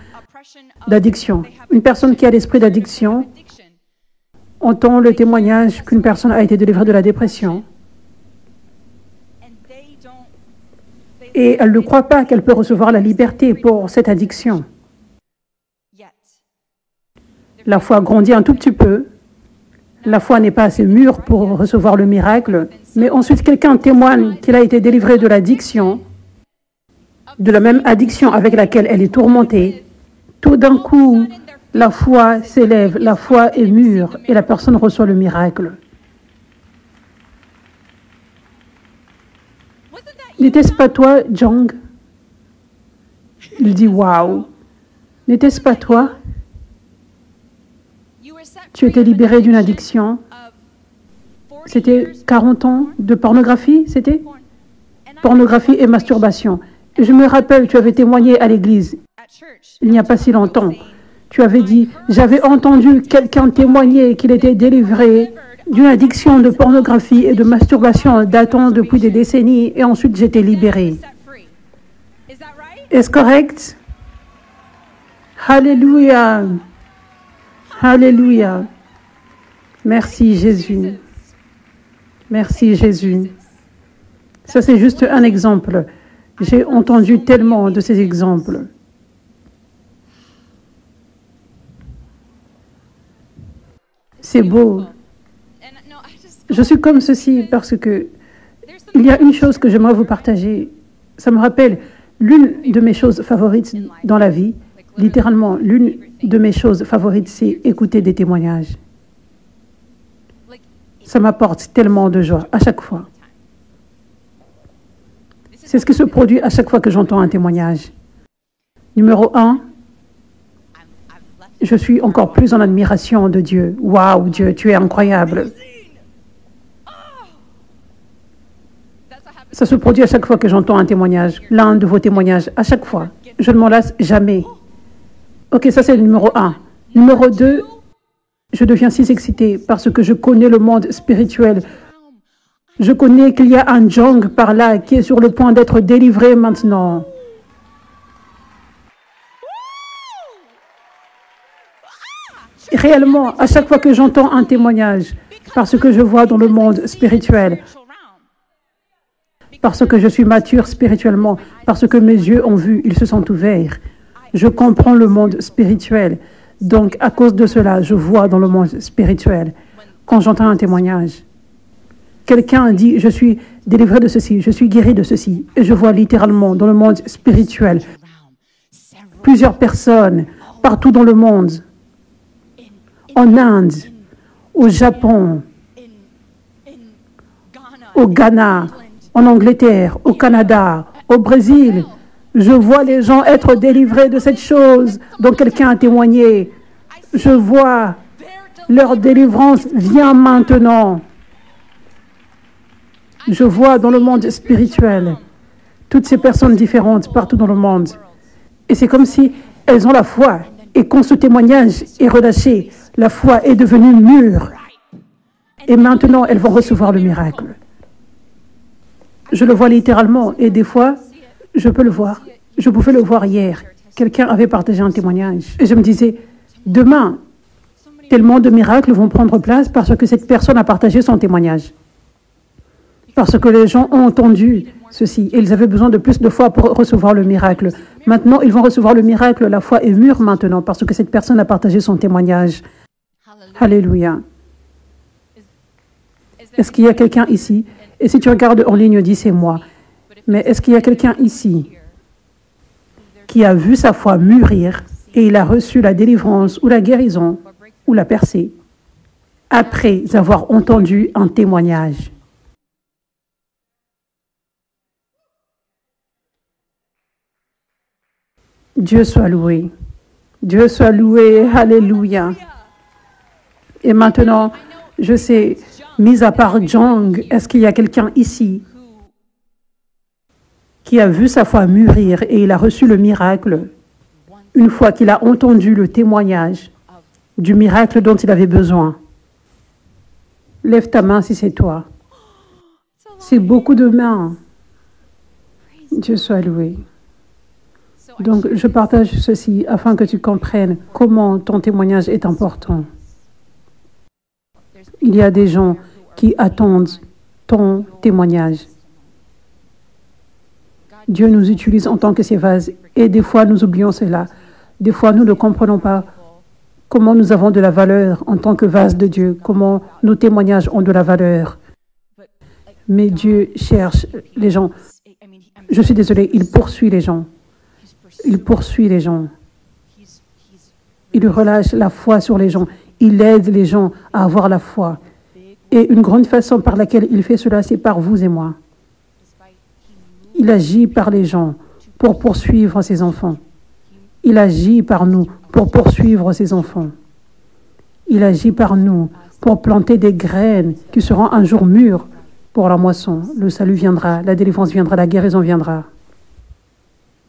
d'addiction, une personne qui a l'esprit d'addiction, entend le témoignage qu'une personne a été délivrée de la dépression et elle ne croit pas qu'elle peut recevoir la liberté pour cette addiction. La foi grandit un tout petit peu. La foi n'est pas assez mûre pour recevoir le miracle, mais ensuite quelqu'un témoigne qu'il a été délivré de l'addiction, de la même addiction avec laquelle elle est tourmentée. Tout d'un coup, la foi s'élève, la foi est mûre et la personne reçoit le miracle. N'était-ce pas toi, Jong? Il dit, waouh. N'était-ce pas toi? Tu étais libéré d'une addiction. C'était 40 ans de pornographie, c'était? Pornographie et masturbation. Et je me rappelle, tu avais témoigné à l'église, il n'y a pas si longtemps. Tu avais dit, j'avais entendu quelqu'un témoigner qu'il était délivré d'une addiction de pornographie et de masturbation datant depuis des décennies et ensuite j'étais libéré. Est-ce correct? Alléluia. Alléluia. Merci Jésus. Merci Jésus. Ça c'est juste un exemple. J'ai entendu tellement de ces exemples. C'est beau Je suis comme ceci parce que il y a une chose que j'aimerais vous partager. Ça me rappelle l'une de mes choses favorites dans la vie. Littéralement, l'une de mes choses favorites, c'est écouter des témoignages. Ça m'apporte tellement de joie à chaque fois. C'est ce qui se produit à chaque fois que j'entends un témoignage. Numéro 1, je suis encore plus en admiration de Dieu. Waouh, Dieu, tu es incroyable. Ça se produit à chaque fois que j'entends un témoignage, l'un de vos témoignages, à chaque fois. Je ne m'en lasse jamais. Ok, ça c'est le numéro 1. Numéro 2, je deviens si excitée parce que je connais le monde spirituel. Je connais qu'il y a un Jong par là qui est sur le point d'être délivré maintenant. Réellement, à chaque fois que j'entends un témoignage, parce que je vois dans le monde spirituel, parce que je suis mature spirituellement, parce que mes yeux ont vu, ils se sont ouverts. Je comprends le monde spirituel. Donc, à cause de cela, je vois dans le monde spirituel. Quand j'entends un témoignage, quelqu'un dit, je suis délivré de ceci, je suis guéri de ceci. Et je vois littéralement dans le monde spirituel plusieurs personnes partout dans le monde, en Inde, au Japon, au Ghana, en Angleterre, au Canada, au Brésil. Je vois les gens être délivrés de cette chose dont quelqu'un a témoigné. Je vois leur délivrance vient maintenant. Je vois dans le monde spirituel toutes ces personnes différentes partout dans le monde. Et c'est comme si elles ont la foi. Et quand ce témoignage est relâché, la foi est devenue mûre. Et maintenant, elles vont recevoir le miracle. Je le vois littéralement et des fois, je peux le voir. Je pouvais le voir hier. Quelqu'un avait partagé un témoignage. Et je me disais, demain, tellement de miracles vont prendre place parce que cette personne a partagé son témoignage. Parce que les gens ont entendu ceci et ils avaient besoin de plus de foi pour recevoir le miracle. Maintenant, ils vont recevoir le miracle. La foi est mûre maintenant parce que cette personne a partagé son témoignage. Alléluia. Est-ce qu'il y a quelqu'un ici? Et si tu regardes en ligne, dis c'est moi. Mais est-ce qu'il y a quelqu'un ici qui a vu sa foi mûrir et il a reçu la délivrance ou la guérison ou la percée après avoir entendu un témoignage? Dieu soit loué. Dieu soit loué. Alléluia. Et maintenant, je sais, mis à part Jong, est-ce qu'il y a quelqu'un ici qui a vu sa foi mûrir et il a reçu le miracle une fois qu'il a entendu le témoignage du miracle dont il avait besoin? Lève ta main si c'est toi. C'est beaucoup de mains. Dieu soit loué. Donc, je partage ceci afin que tu comprennes comment ton témoignage est important. Il y a des gens qui attendent ton témoignage. Dieu nous utilise en tant que ses vases et des fois nous oublions cela. Des fois nous ne comprenons pas comment nous avons de la valeur en tant que vase de Dieu, comment nos témoignages ont de la valeur. Mais Dieu cherche les gens. Je suis désolée, il poursuit les gens. Il poursuit les gens. Il relâche la foi sur les gens. Il aide les gens à avoir la foi. Et une grande façon par laquelle il fait cela, c'est par vous et moi. Il agit par les gens pour poursuivre ses enfants. Il agit par nous pour poursuivre ses enfants. Il agit par nous pour planter des graines qui seront un jour mûres pour la moisson. Le salut viendra, la délivrance viendra, la guérison viendra.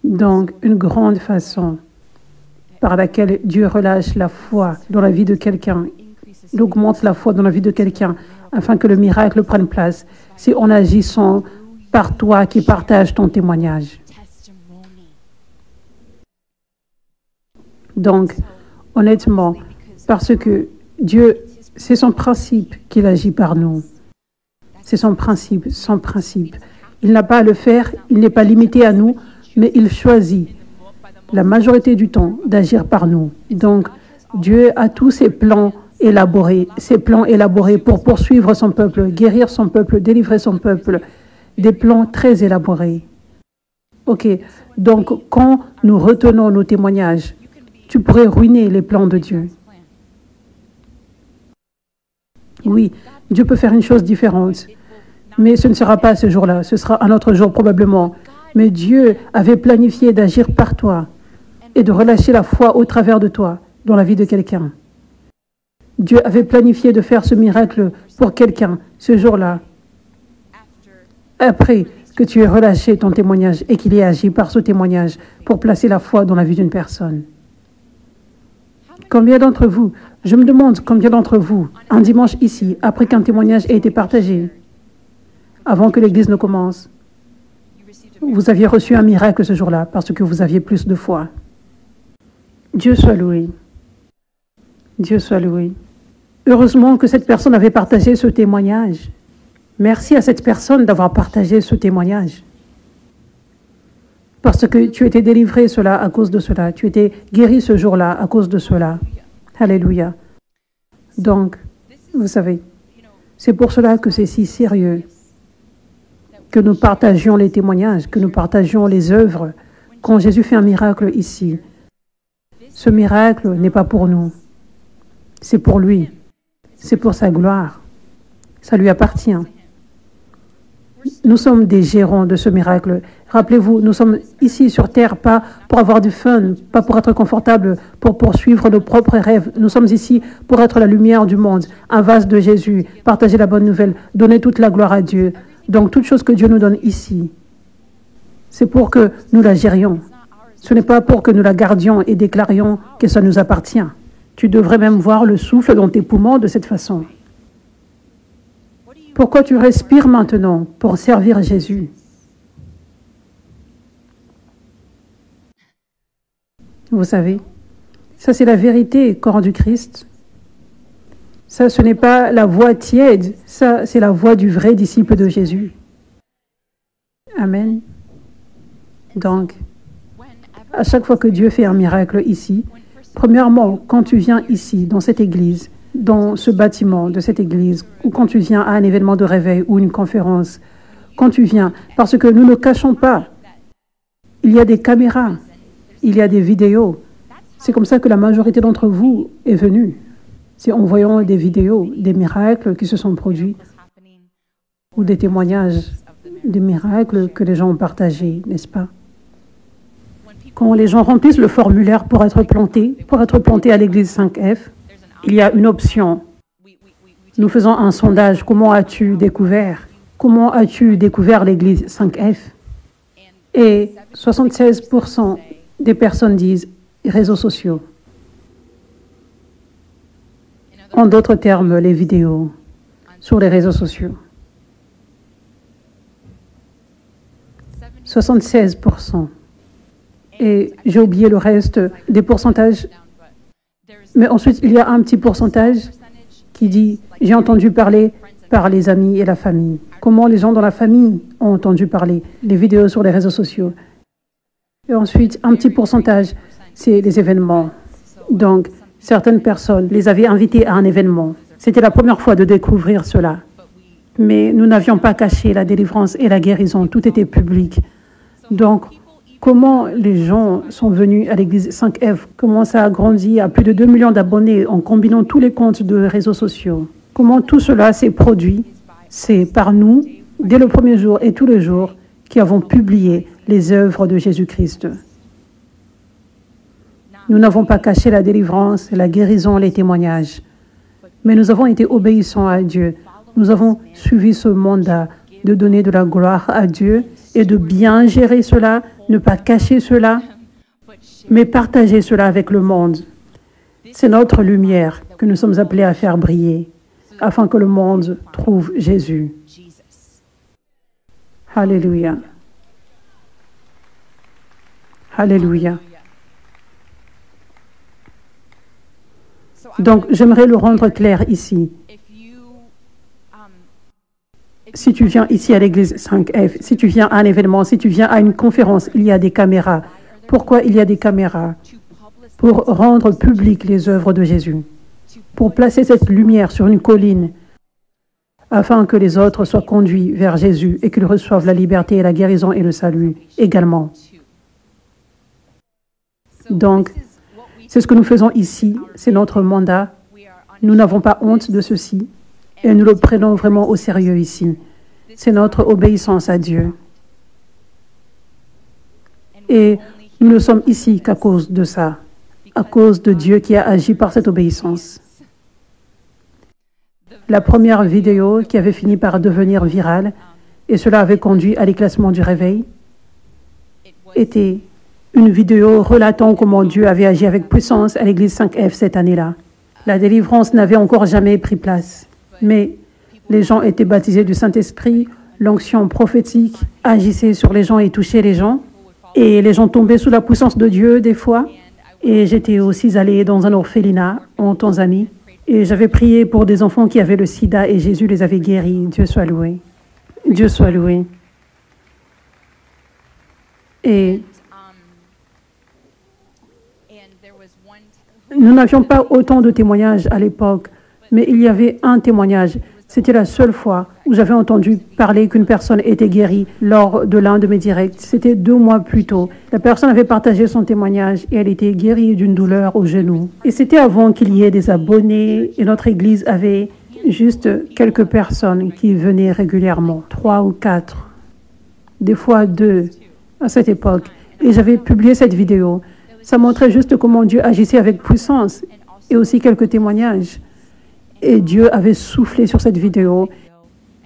Donc, une grande façon par laquelle Dieu relâche la foi dans la vie de quelqu'un, il augmente la foi dans la vie de quelqu'un afin que le miracle prenne place, c'est en agissant par toi qui partage ton témoignage. Donc, honnêtement, parce que Dieu, c'est son principe qu'il agit par nous. C'est son principe, son principe. Il n'a pas à le faire, il n'est pas limité à nous, mais il choisit la majorité du temps d'agir par nous. Donc, Dieu a tous ses plans élaborés, ses plans élaborés pour poursuivre son peuple, guérir son peuple, délivrer son peuple, des plans très élaborés. Ok, donc quand nous retenons nos témoignages, tu pourrais ruiner les plans de Dieu. Oui, Dieu peut faire une chose différente, mais ce ne sera pas ce jour-là, ce sera un autre jour probablement. Mais Dieu avait planifié d'agir par toi et de relâcher la foi au travers de toi dans la vie de quelqu'un. Dieu avait planifié de faire ce miracle pour quelqu'un ce jour-là, après que tu aies relâché ton témoignage et qu'il ait agi par ce témoignage pour placer la foi dans la vie d'une personne. Combien d'entre vous, je me demande combien d'entre vous, un dimanche ici, après qu'un témoignage ait été partagé, avant que l'Église ne commence, vous aviez reçu un miracle ce jour-là parce que vous aviez plus de foi. Dieu soit loué. Dieu soit loué. Heureusement que cette personne avait partagé ce témoignage. Merci à cette personne d'avoir partagé ce témoignage. Parce que tu étais délivré cela à cause de cela. Tu étais guéri ce jour-là à cause de cela. Alléluia. Donc, vous savez, c'est pour cela que c'est si sérieux que nous partagions les témoignages, que nous partagions les œuvres. Quand Jésus fait un miracle ici, ce miracle n'est pas pour nous. C'est pour lui. C'est pour sa gloire. Ça lui appartient. Nous sommes des gérants de ce miracle. Rappelez-vous, nous sommes ici sur terre, pas pour avoir du fun, pas pour être confortable, pour poursuivre nos propres rêves. Nous sommes ici pour être la lumière du monde, un vase de Jésus, partager la bonne nouvelle, donner toute la gloire à Dieu. Donc, toute chose que Dieu nous donne ici, c'est pour que nous la gérions. Ce n'est pas pour que nous la gardions et déclarions que ça nous appartient. Tu devrais même voir le souffle dans tes poumons de cette façon. Pourquoi tu respires maintenant? Pour servir Jésus. Vous savez, ça c'est la vérité, corps du Christ. Ça, ce n'est pas la voix tiède, ça c'est la voix du vrai disciple de Jésus. Amen. Donc, à chaque fois que Dieu fait un miracle ici, premièrement, quand tu viens ici, dans cette église, dans ce bâtiment de cette église, ou quand tu viens à un événement de réveil ou une conférence, quand tu viens, parce que nous ne cachons pas, il y a des caméras, il y a des vidéos. C'est comme ça que la majorité d'entre vous est venue. C'est en voyant des vidéos, des miracles qui se sont produits, ou des témoignages, des miracles que les gens ont partagés, n'est-ce pas? Quand les gens remplissent le formulaire pour être plantés à l'église 5F, il y a une option. Nous faisons un sondage. Comment as-tu découvert? Comment as-tu découvert l'église 5F? Et 76% des personnes disent réseaux sociaux. En d'autres termes, les vidéos sur les réseaux sociaux. 76%. Et j'ai oublié le reste des pourcentages. Mais ensuite, il y a un petit pourcentage qui dit « J'ai entendu parler par les amis et la famille ». Comment les gens dans la famille ont entendu parler, les vidéos sur les réseaux sociaux. Et ensuite, un petit pourcentage, c'est les événements. Donc, certaines personnes les avaient invités à un événement. C'était la première fois de découvrir cela. Mais nous n'avions pas caché la délivrance et la guérison. Tout était public. Donc, comment les gens sont venus à l'église 5F? Comment ça a grandi à plus de 2 millions d'abonnés en combinant tous les comptes de réseaux sociaux? Comment tout cela s'est produit? C'est par nous, dès le premier jour et tous les jours, qui avons publié les œuvres de Jésus-Christ. Nous n'avons pas caché la délivrance, la guérison, les témoignages. Mais nous avons été obéissants à Dieu. Nous avons suivi ce mandat de donner de la gloire à Dieu et de bien gérer cela, ne pas cacher cela, mais partager cela avec le monde. C'est notre lumière que nous sommes appelés à faire briller, afin que le monde trouve Jésus. Alléluia. Alléluia. Donc, j'aimerais le rendre clair ici. Si tu viens ici à l'église 5F, si tu viens à un événement, si tu viens à une conférence, il y a des caméras. Pourquoi il y a des caméras? Pour rendre publiques les œuvres de Jésus. pour placer cette lumière sur une colline afin que les autres soient conduits vers Jésus et qu'ils reçoivent la liberté et la guérison et le salut également. Donc, c'est ce que nous faisons ici, c'est notre mandat. Nous n'avons pas honte de ceci et nous le prenons vraiment au sérieux ici. C'est notre obéissance à Dieu. Et nous ne sommes ici qu'à cause de ça, à cause de Dieu qui a agi par cette obéissance. La première vidéo qui avait fini par devenir virale, et cela avait conduit à l'éclatement du réveil, était une vidéo relatant comment Dieu avait agi avec puissance à l'église 5F cette année-là. La délivrance n'avait encore jamais pris place, mais les gens étaient baptisés du Saint-Esprit, l'onction prophétique agissait sur les gens et touchait les gens, et les gens tombaient sous la puissance de Dieu des fois. Et j'étais aussi allée dans un orphelinat en Tanzanie, et j'avais prié pour des enfants qui avaient le sida et Jésus les avait guéris. Dieu soit loué. Dieu soit loué. Et nous n'avions pas autant de témoignages à l'époque, mais il y avait un témoignage. C'était la seule fois où j'avais entendu parler qu'une personne était guérie lors de l'un de mes directs. C'était 2 mois plus tôt. La personne avait partagé son témoignage et elle était guérie d'une douleur au genou. Et c'était avant qu'il y ait des abonnés et notre église avait juste quelques personnes qui venaient régulièrement, 3 ou 4, des fois 2 à cette époque. Et j'avais publié cette vidéo. Ça montrait juste comment Dieu agissait avec puissance et aussi quelques témoignages. Et Dieu avait soufflé sur cette vidéo.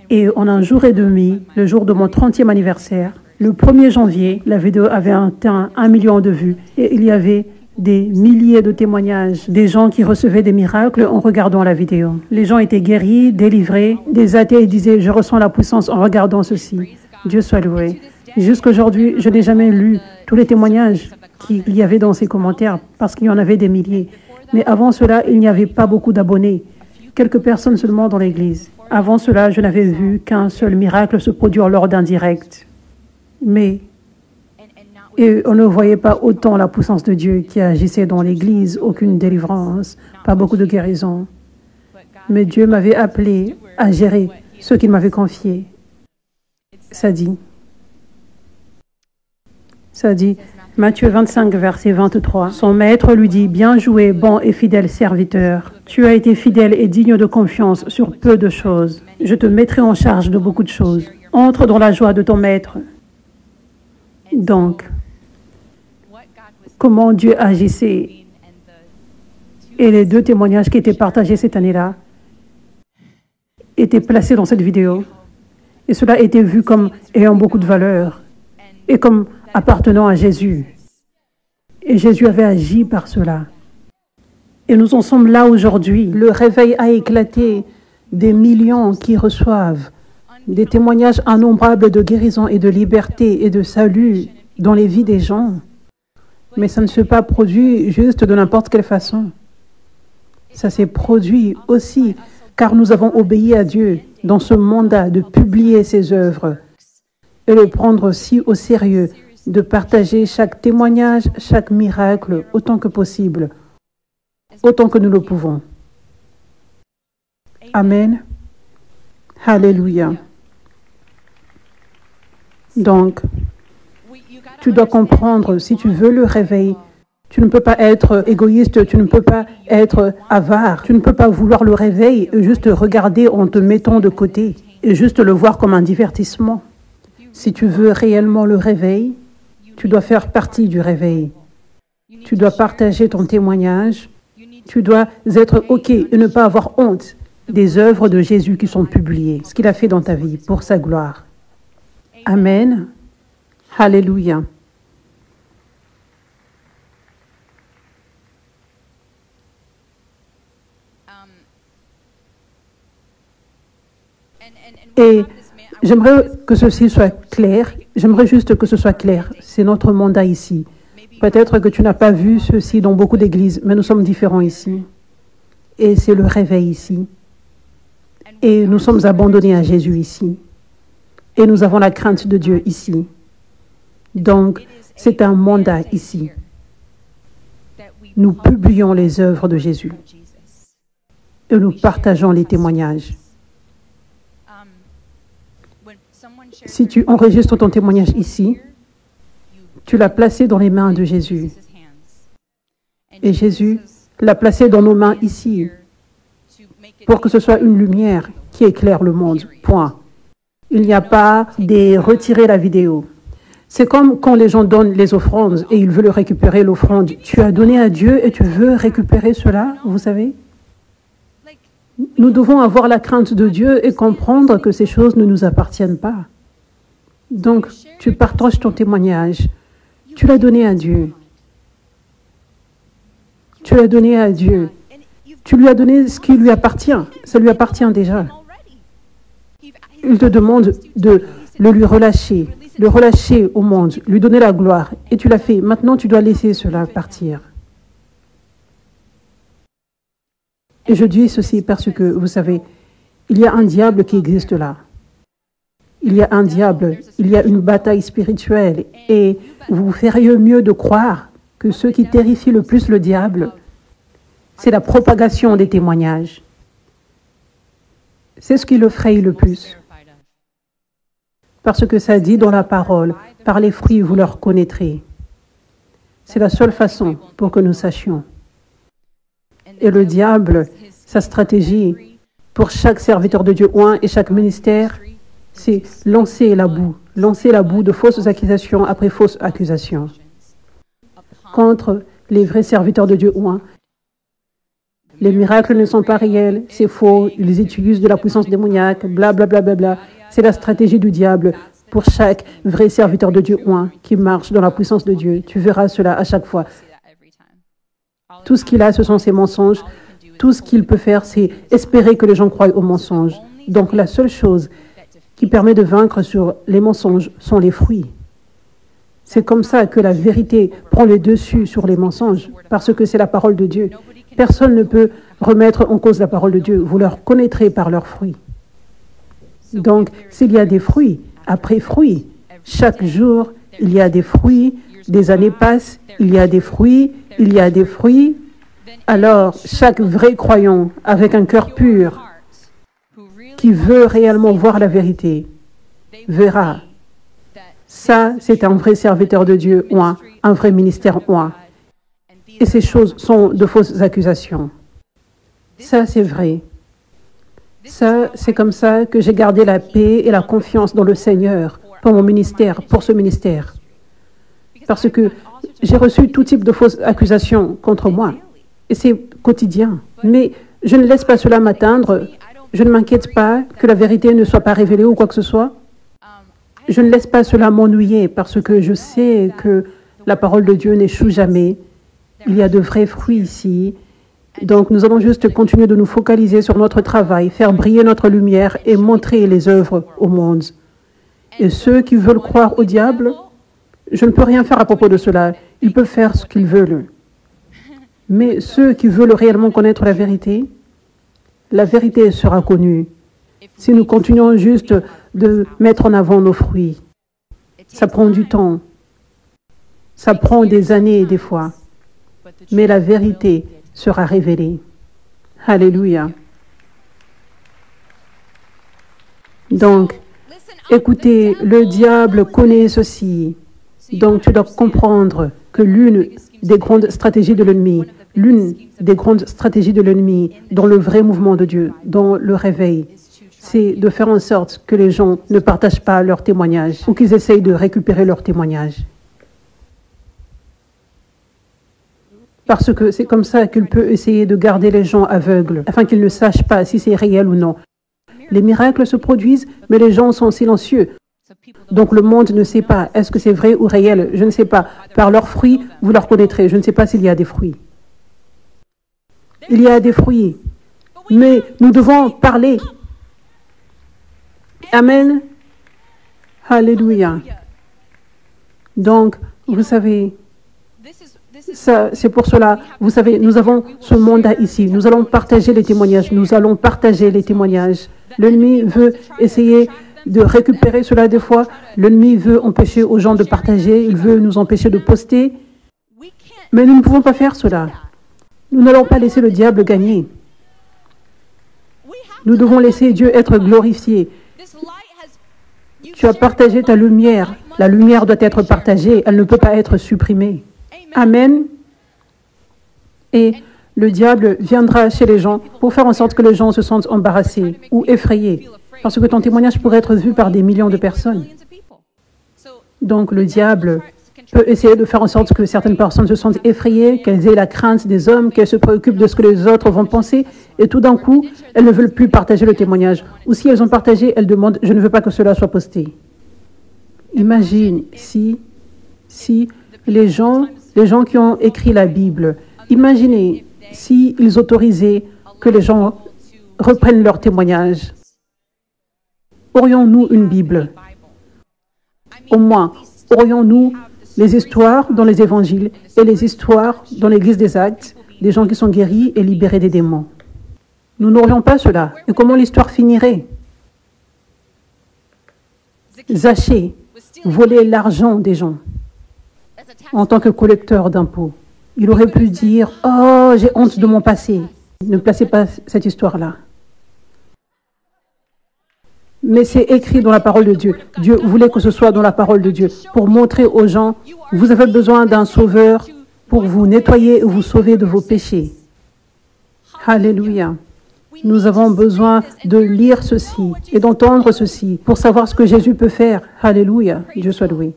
Et en un jour et demi, le jour de mon 30e anniversaire, le 1er janvier, la vidéo avait atteint 1 million de vues. Et il y avait des milliers de témoignages, des gens qui recevaient des miracles en regardant la vidéo. Les gens étaient guéris, délivrés. Des athées disaient « Je ressens la puissance en regardant ceci ». Dieu soit loué. Jusqu'aujourd'hui, je n'ai jamais lu tous les témoignages qu'il y avait dans ces commentaires parce qu'il y en avait des milliers. Mais avant cela, il n'y avait pas beaucoup d'abonnés. Quelques personnes seulement dans l'église. Avant cela, je n'avais vu qu'un seul miracle se produire lors d'un direct. Et on ne voyait pas autant la puissance de Dieu qui agissait dans l'église, aucune délivrance, pas beaucoup de guérison. Mais Dieu m'avait appelé à gérer ce qu'il m'avait confié. Ça dit, Matthieu 25, verset 23. Son maître lui dit, « Bien joué, bon et fidèle serviteur. Tu as été fidèle et digne de confiance sur peu de choses. Je te mettrai en charge de beaucoup de choses. Entre dans la joie de ton maître. » Donc, comment Dieu agissait et les 2 témoignages qui étaient partagés cette année-là étaient placés dans cette vidéo. Et cela était vu comme ayant beaucoup de valeur et comme appartenant à Jésus. Et Jésus avait agi par cela. Et nous en sommes là aujourd'hui. Le réveil a éclaté, des millions qui reçoivent des témoignages innombrables de guérison et de liberté et de salut dans les vies des gens. Mais ça ne s'est pas produit juste de n'importe quelle façon. Ça s'est produit aussi car nous avons obéi à Dieu dans ce mandat de publier ses œuvres et le prendre si au sérieux, de partager chaque témoignage, chaque miracle autant que possible, autant que nous le pouvons. Amen. Alléluia. Donc, tu dois comprendre, si tu veux le réveil, tu ne peux pas être égoïste, tu ne peux pas être avare, tu ne peux pas vouloir le réveil et juste regarder en te mettant de côté et juste le voir comme un divertissement. Si tu veux réellement le réveil, tu dois faire partie du réveil. Tu dois partager ton témoignage. Tu dois être OK et ne pas avoir honte des œuvres de Jésus qui sont publiées, ce qu'il a fait dans ta vie pour sa gloire. Amen. Alléluia. Et j'aimerais que ceci soit clair. J'aimerais juste que ce soit clair. C'est notre mandat ici. Peut-être que tu n'as pas vu ceci dans beaucoup d'églises, mais nous sommes différents ici. Et c'est le réveil ici. Et nous sommes abandonnés à Jésus ici. Et nous avons la crainte de Dieu ici. Donc, c'est un mandat ici. Nous publions les œuvres de Jésus. et nous partageons les témoignages. Si tu enregistres ton témoignage ici, tu l'as placé dans les mains de Jésus. Et Jésus l'a placé dans nos mains ici pour que ce soit une lumière qui éclaire le monde. Point. Il n'y a pas de retirer la vidéo. C'est comme quand les gens donnent les offrandes et ils veulent récupérer l'offrande. Tu as donné à Dieu et tu veux récupérer cela, vous savez? Nous devons avoir la crainte de Dieu et comprendre que ces choses ne nous appartiennent pas. Donc, tu partages ton témoignage. Tu l'as donné à Dieu. Tu l'as donné à Dieu. Tu lui as donné ce qui lui appartient. Ça lui appartient déjà. Il te demande de le lui relâcher, le relâcher au monde, lui donner la gloire. Et tu l'as fait. Maintenant, tu dois laisser cela partir. Et je dis ceci parce que, vous savez, il y a un diable qui existe là. Il y a un diable, il y a une bataille spirituelle. Et vous feriez mieux de croire que ce qui terrifie le plus le diable, c'est la propagation des témoignages. C'est ce qui le fraye le plus. Parce que ça dit dans la parole, par les fruits vous leur connaîtrez. C'est la seule façon pour que nous sachions. Et le diable, sa stratégie pour chaque serviteur de Dieu oint et chaque ministère, c'est lancer la boue de fausses accusations après fausses accusations contre les vrais serviteurs de Dieu oint. Les miracles ne sont pas réels, c'est faux, ils utilisent de la puissance démoniaque, blablabla. Bla, bla, bla. C'est la stratégie du diable pour chaque vrai serviteur de Dieu oint qui marche dans la puissance de Dieu. Tu verras cela à chaque fois. Tout ce qu'il a, ce sont ses mensonges. Tout ce qu'il peut faire, c'est espérer que les gens croient aux mensonges. Donc la seule chose qui permet de vaincre sur les mensonges sont les fruits. C'est comme ça que la vérité prend le dessus sur les mensonges, parce que c'est la parole de Dieu. Personne ne peut remettre en cause la parole de Dieu. Vous leur connaîtrez par leurs fruits. Donc, s'il y a des fruits, après fruits, chaque jour, il y a des fruits, des années passent, il y a des fruits, il y a des fruits. Alors, chaque vrai croyant avec un cœur pur, qui veut réellement voir la vérité, verra. Ça, c'est un vrai serviteur de Dieu ou un vrai ministère ou Et ces choses sont de fausses accusations. Ça, c'est vrai. Ça, c'est comme ça que j'ai gardé la paix et la confiance dans le Seigneur pour mon ministère, pour ce ministère. Parce que j'ai reçu tout type de fausses accusations contre moi. Et c'est quotidien. Mais je ne laisse pas cela m'atteindre. Je ne m'inquiète pas que la vérité ne soit pas révélée ou quoi que ce soit. Je ne laisse pas cela m'ennuyer parce que je sais que la parole de Dieu n'échoue jamais. Il y a de vrais fruits ici. Donc nous allons juste continuer de nous focaliser sur notre travail, faire briller notre lumière et montrer les œuvres au monde. Et ceux qui veulent croire au diable, je ne peux rien faire à propos de cela. Ils peuvent faire ce qu'ils veulent. Mais ceux qui veulent réellement connaître la vérité sera connue. Si nous continuons juste de mettre en avant nos fruits, ça prend du temps. Ça prend des années des fois. Mais la vérité sera révélée. Alléluia. Donc, écoutez, le diable connaît ceci. Donc, tu dois comprendre que l'une des grandes stratégies de l'ennemi, dans le vrai mouvement de Dieu, dans le réveil, c'est de faire en sorte que les gens ne partagent pas leur témoignage ou qu'ils essayent de récupérer leur témoignage. Parce que c'est comme ça qu'il peut essayer de garder les gens aveugles, afin qu'ils ne sachent pas si c'est réel ou non. Les miracles se produisent, mais les gens sont silencieux. Donc le monde ne sait pas, est-ce que c'est vrai ou réel? Je ne sais pas. Par leurs fruits, vous leur connaîtrez. Je ne sais pas s'il y a des fruits. Il y a des fruits. Mais nous devons parler. Amen. Alléluia. Donc, vous savez, ça, c'est pour cela, vous savez, nous avons ce mandat ici. Nous allons partager les témoignages. Nous allons partager les témoignages. L'ennemi veut essayer de récupérer cela des fois. L'ennemi veut empêcher aux gens de partager. Il veut nous empêcher de poster. Mais nous ne pouvons pas faire cela. Nous n'allons pas laisser le diable gagner. Nous devons laisser Dieu être glorifié. Tu as partagé ta lumière. La lumière doit être partagée. Elle ne peut pas être supprimée. Amen. Et le diable viendra chez les gens pour faire en sorte que les gens se sentent embarrassés ou effrayés. Parce que ton témoignage pourrait être vu par des millions de personnes. Donc le diable peut essayer de faire en sorte que certaines personnes se sentent effrayées, qu'elles aient la crainte des hommes, qu'elles se préoccupent de ce que les autres vont penser, et tout d'un coup, elles ne veulent plus partager le témoignage. Ou si elles ont partagé, elles demandent « je ne veux pas que cela soit posté ». Imagine si les gens qui ont écrit la Bible, imaginez s'ils autorisaient que les gens reprennent leur témoignage. Aurions-nous une Bible? Au moins, aurions-nous les histoires dans les évangiles et les histoires dans l'église des Actes, des gens qui sont guéris et libérés des démons? Nous n'aurions pas cela. Et comment l'histoire finirait? Zachée volait l'argent des gens en tant que collecteur d'impôts. Il aurait pu dire « Oh, j'ai honte de mon passé ». Ne placez pas cette histoire-là. Mais c'est écrit dans la parole de Dieu. Dieu voulait que ce soit dans la parole de Dieu pour montrer aux gens, vous avez besoin d'un sauveur pour vous nettoyer et vous sauver de vos péchés. Alléluia. Nous avons besoin de lire ceci et d'entendre ceci pour savoir ce que Jésus peut faire. Alléluia. Dieu soit loué.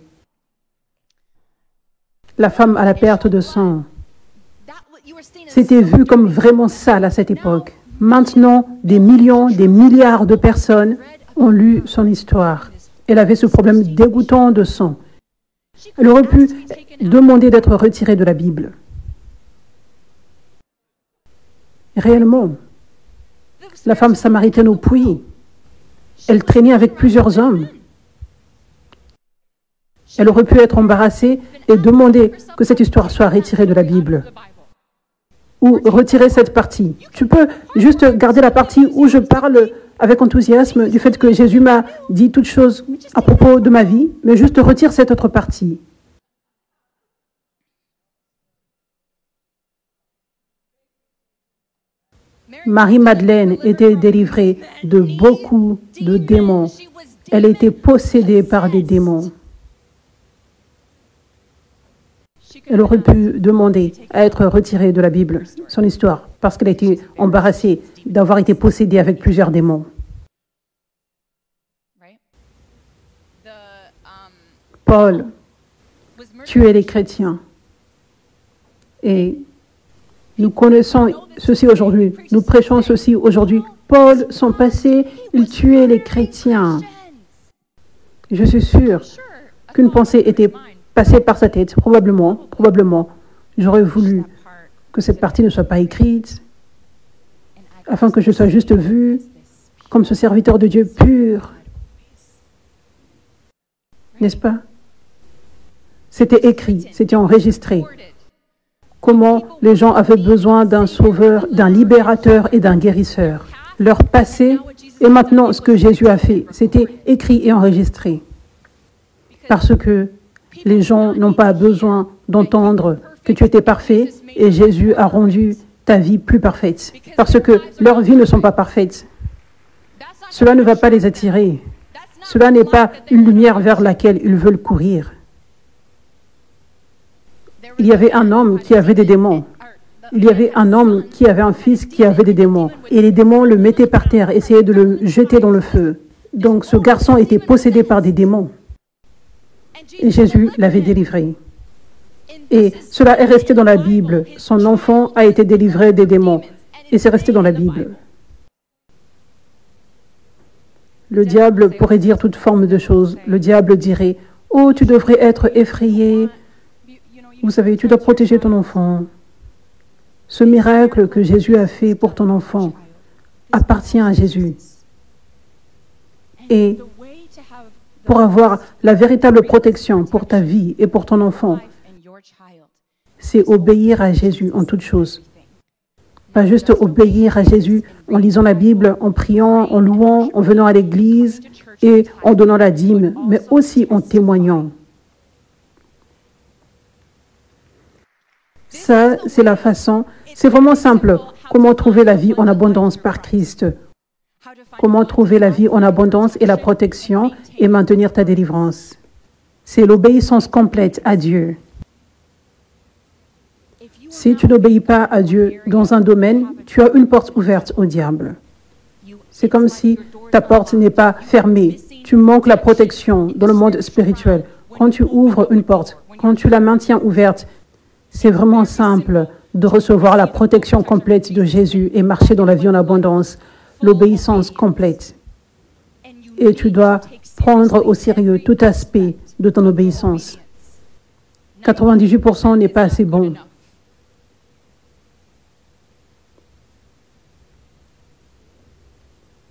La femme à la perte de sang. C'était vu comme vraiment sale à cette époque. Maintenant, des millions, des milliards de personnes ont lu son histoire. Elle avait ce problème dégoûtant de sang. Elle aurait pu demander d'être retirée de la Bible. Réellement, la femme samaritaine au puits, elle traînait avec plusieurs hommes. Elle aurait pu être embarrassée et demander que cette histoire soit retirée de la Bible. Ou retirer cette partie. Tu peux juste garder la partie où je parle avec enthousiasme du fait que Jésus m'a dit toutes choses à propos de ma vie, mais juste retire cette autre partie. Marie-Madeleine était délivrée de beaucoup de démons. Elle était possédée par des démons. Elle aurait pu demander à être retirée de la Bible, son histoire, parce qu'elle a été embarrassée d'avoir été possédée avec plusieurs démons. Paul tuait les chrétiens. Et nous connaissons ceci aujourd'hui. Nous prêchons ceci aujourd'hui. Paul, son passé, il tuait les chrétiens. Je suis sûre qu'une pensée était passée par sa tête. Probablement. J'aurais voulu que cette partie ne soit pas écrite, afin que je sois juste vue comme ce serviteur de Dieu pur. N'est-ce pas? C'était écrit, c'était enregistré. Comment les gens avaient besoin d'un sauveur, d'un libérateur et d'un guérisseur. Leur passé et maintenant ce que Jésus a fait, c'était écrit et enregistré. Parce que les gens n'ont pas besoin d'entendre que tu étais parfait et Jésus a rendu ta vie plus parfaite. Parce que leurs vies ne sont pas parfaites. Cela ne va pas les attirer. Cela n'est pas une lumière vers laquelle ils veulent courir. Il y avait un homme qui avait des démons. Il y avait un homme qui avait un fils qui avait des démons. Et les démons le mettaient par terre, essayaient de le jeter dans le feu. Donc ce garçon était possédé par des démons. Et Jésus l'avait délivré. Et cela est resté dans la Bible. Son enfant a été délivré des démons. Et c'est resté dans la Bible. Le diable pourrait dire toute forme de choses. Le diable dirait, « Oh, tu devrais être effrayé. Vous savez, tu dois protéger ton enfant. Ce miracle que Jésus a fait pour ton enfant appartient à Jésus. Et pour avoir la véritable protection pour ta vie et pour ton enfant, c'est obéir à Jésus en toutes choses. Pas juste obéir à Jésus en lisant la Bible, en priant, en louant, en venant à l'église et en donnant la dîme, mais aussi en témoignant. Ça, c'est la façon, c'est vraiment simple. Comment trouver la vie en abondance par Christ? Comment trouver la vie en abondance et la protection et maintenir ta délivrance. C'est l'obéissance complète à Dieu. Si tu n'obéis pas à Dieu dans un domaine, tu as une porte ouverte au diable. C'est comme si ta porte n'est pas fermée. Tu manques la protection dans le monde spirituel. Quand tu ouvres une porte, quand tu la maintiens ouverte, c'est vraiment simple de recevoir la protection complète de Jésus et marcher dans la vie en abondance, l'obéissance complète. Et tu dois prendre au sérieux tout aspect de ton obéissance. 98% n'est pas assez bon.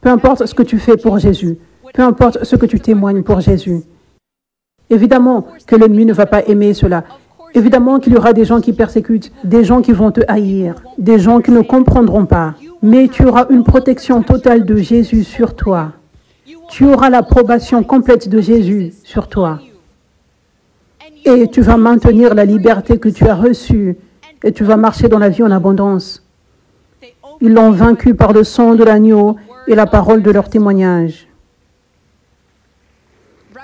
Peu importe ce que tu fais pour Jésus, peu importe ce que tu témoignes pour Jésus. Évidemment que l'ennemi ne va pas aimer cela. Évidemment qu'il y aura des gens qui persécutent, des gens qui vont te haïr, des gens qui ne comprendront pas. Mais tu auras une protection totale de Jésus sur toi. Tu auras l'approbation complète de Jésus sur toi. Et tu vas maintenir la liberté que tu as reçue et tu vas marcher dans la vie en abondance. Ils l'ont vaincu par le sang de l'agneau et la parole de leur témoignage.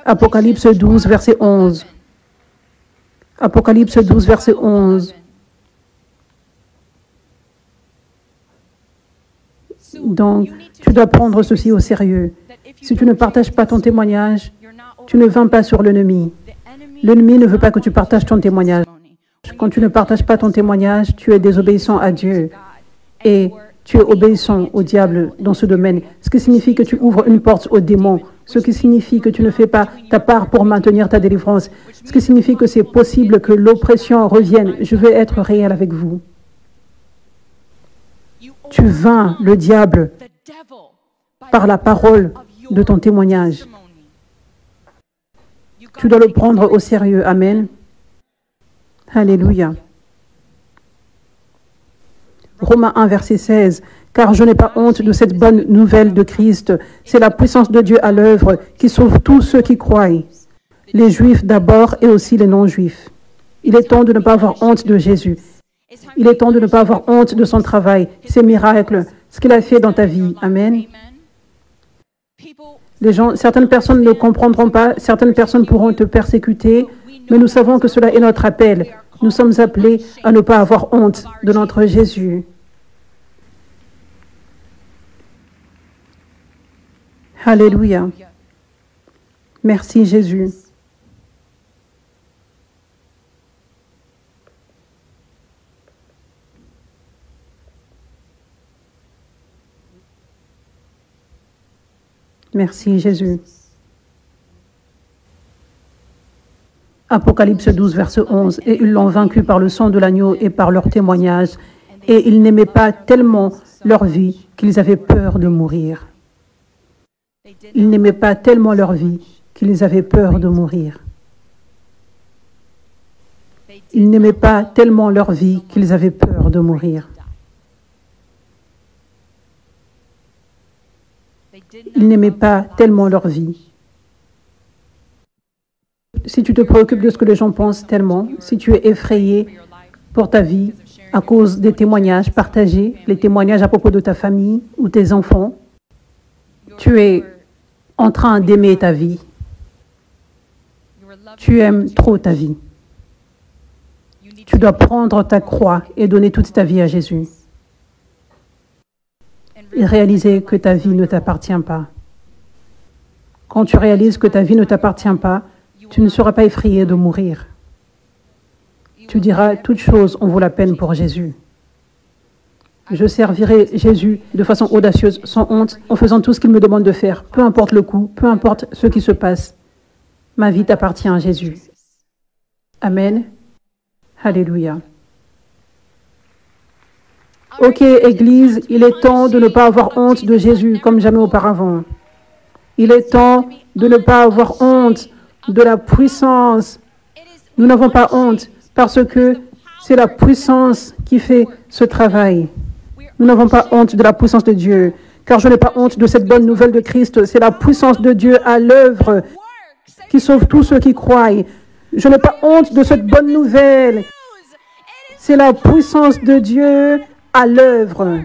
Apocalypse 12, verset 11. Apocalypse 12, verset 11. Donc, tu dois prendre ceci au sérieux. Si tu ne partages pas ton témoignage, tu ne vins pas sur l'ennemi. L'ennemi ne veut pas que tu partages ton témoignage. Quand tu ne partages pas ton témoignage, tu es désobéissant à Dieu. Et tu es obéissant au diable dans ce domaine, ce qui signifie que tu ouvres une porte aux démons, ce qui signifie que tu ne fais pas ta part pour maintenir ta délivrance, ce qui signifie que c'est possible que l'oppression revienne. Je veux être réel avec vous. Tu vains le diable par la parole de ton témoignage. Tu dois le prendre au sérieux. Amen. Alléluia. Romains 1, verset 16. « Car je n'ai pas honte de cette bonne nouvelle de Christ. C'est la puissance de Dieu à l'œuvre qui sauve tous ceux qui croient, les Juifs d'abord et aussi les non-Juifs. » Il est temps de ne pas avoir honte de Jésus. Il est temps de ne pas avoir honte de son travail, ses miracles, ce qu'il a fait dans ta vie. Amen. Certaines personnes ne comprendront pas, certaines personnes pourront te persécuter, mais nous savons que cela est notre appel. Nous sommes appelés à ne pas avoir honte de notre Jésus. Alléluia. Merci Jésus. Merci Jésus. Apocalypse 12, verset 11. « Et ils l'ont vaincu par le sang de l'agneau et par leur témoignage, et ils n'aimaient pas tellement leur vie qu'ils avaient peur de mourir. » Ils n'aimaient pas tellement leur vie qu'ils avaient peur de mourir. Ils n'aimaient pas tellement leur vie qu'ils avaient peur de mourir. Ils n'aimaient pas tellement leur vie. Si tu te préoccupes de ce que les gens pensent tellement, si tu es effrayé pour ta vie à cause des témoignages partagés, les témoignages à propos de ta famille ou tes enfants, tu es en train d'aimer ta vie. Tu aimes trop ta vie. Tu dois prendre ta croix et donner toute ta vie à Jésus. Et réaliser que ta vie ne t'appartient pas. Quand tu réalises que ta vie ne t'appartient pas, tu ne seras pas effrayé de mourir. Tu diras, toute chose en vaut la peine pour Jésus. Je servirai Jésus de façon audacieuse, sans honte, en faisant tout ce qu'il me demande de faire, peu importe le coût, peu importe ce qui se passe. Ma vie t'appartient à Jésus. Amen. Alléluia. Ok, Église, il est temps de ne pas avoir honte de Jésus comme jamais auparavant. Il est temps de ne pas avoir honte de la puissance. Nous n'avons pas honte parce que c'est la puissance qui fait ce travail. Nous n'avons pas honte de la puissance de Dieu, car je n'ai pas honte de cette bonne nouvelle de Christ. C'est la puissance de Dieu à l'œuvre qui sauve tous ceux qui croient. Je n'ai pas honte de cette bonne nouvelle. C'est la puissance de Dieu à l'œuvre.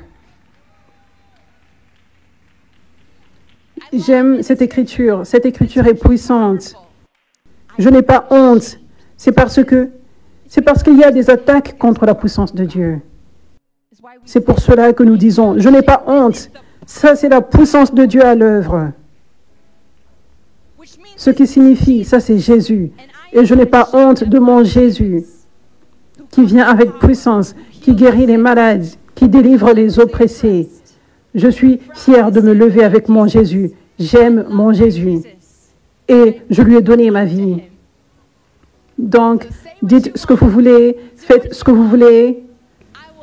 J'aime cette écriture. Cette écriture est puissante. Je n'ai pas honte. C'est parce qu'il y a des attaques contre la puissance de Dieu. C'est pour cela que nous disons, je n'ai pas honte. Ça, c'est la puissance de Dieu à l'œuvre. Ce qui signifie, ça c'est Jésus. Et je n'ai pas honte de mon Jésus, qui vient avec puissance, qui guérit les malades, qui délivre les oppressés. Je suis fier de me lever avec mon Jésus. J'aime mon Jésus. Et je lui ai donné ma vie. Donc, dites ce que vous voulez, faites ce que vous voulez.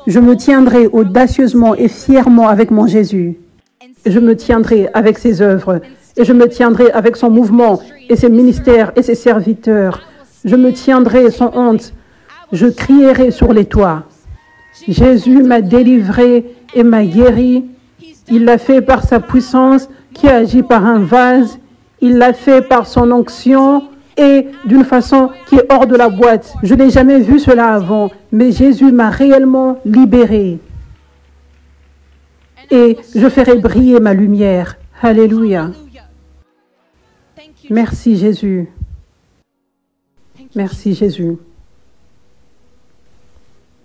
Je me tiendrai audacieusement et fièrement avec mon Jésus. Je me tiendrai avec ses œuvres. Et je me tiendrai avec son mouvement et ses ministères et ses serviteurs. Je me tiendrai sans honte. Je crierai sur les toits. Jésus m'a délivré et m'a guéri. Il l'a fait par sa puissance qui agit par un vase. Il l'a fait par son onction et d'une façon qui est hors de la boîte. Je n'ai jamais vu cela avant, mais Jésus m'a réellement libéré. Et je ferai briller ma lumière. Alléluia. Merci Jésus. Merci Jésus.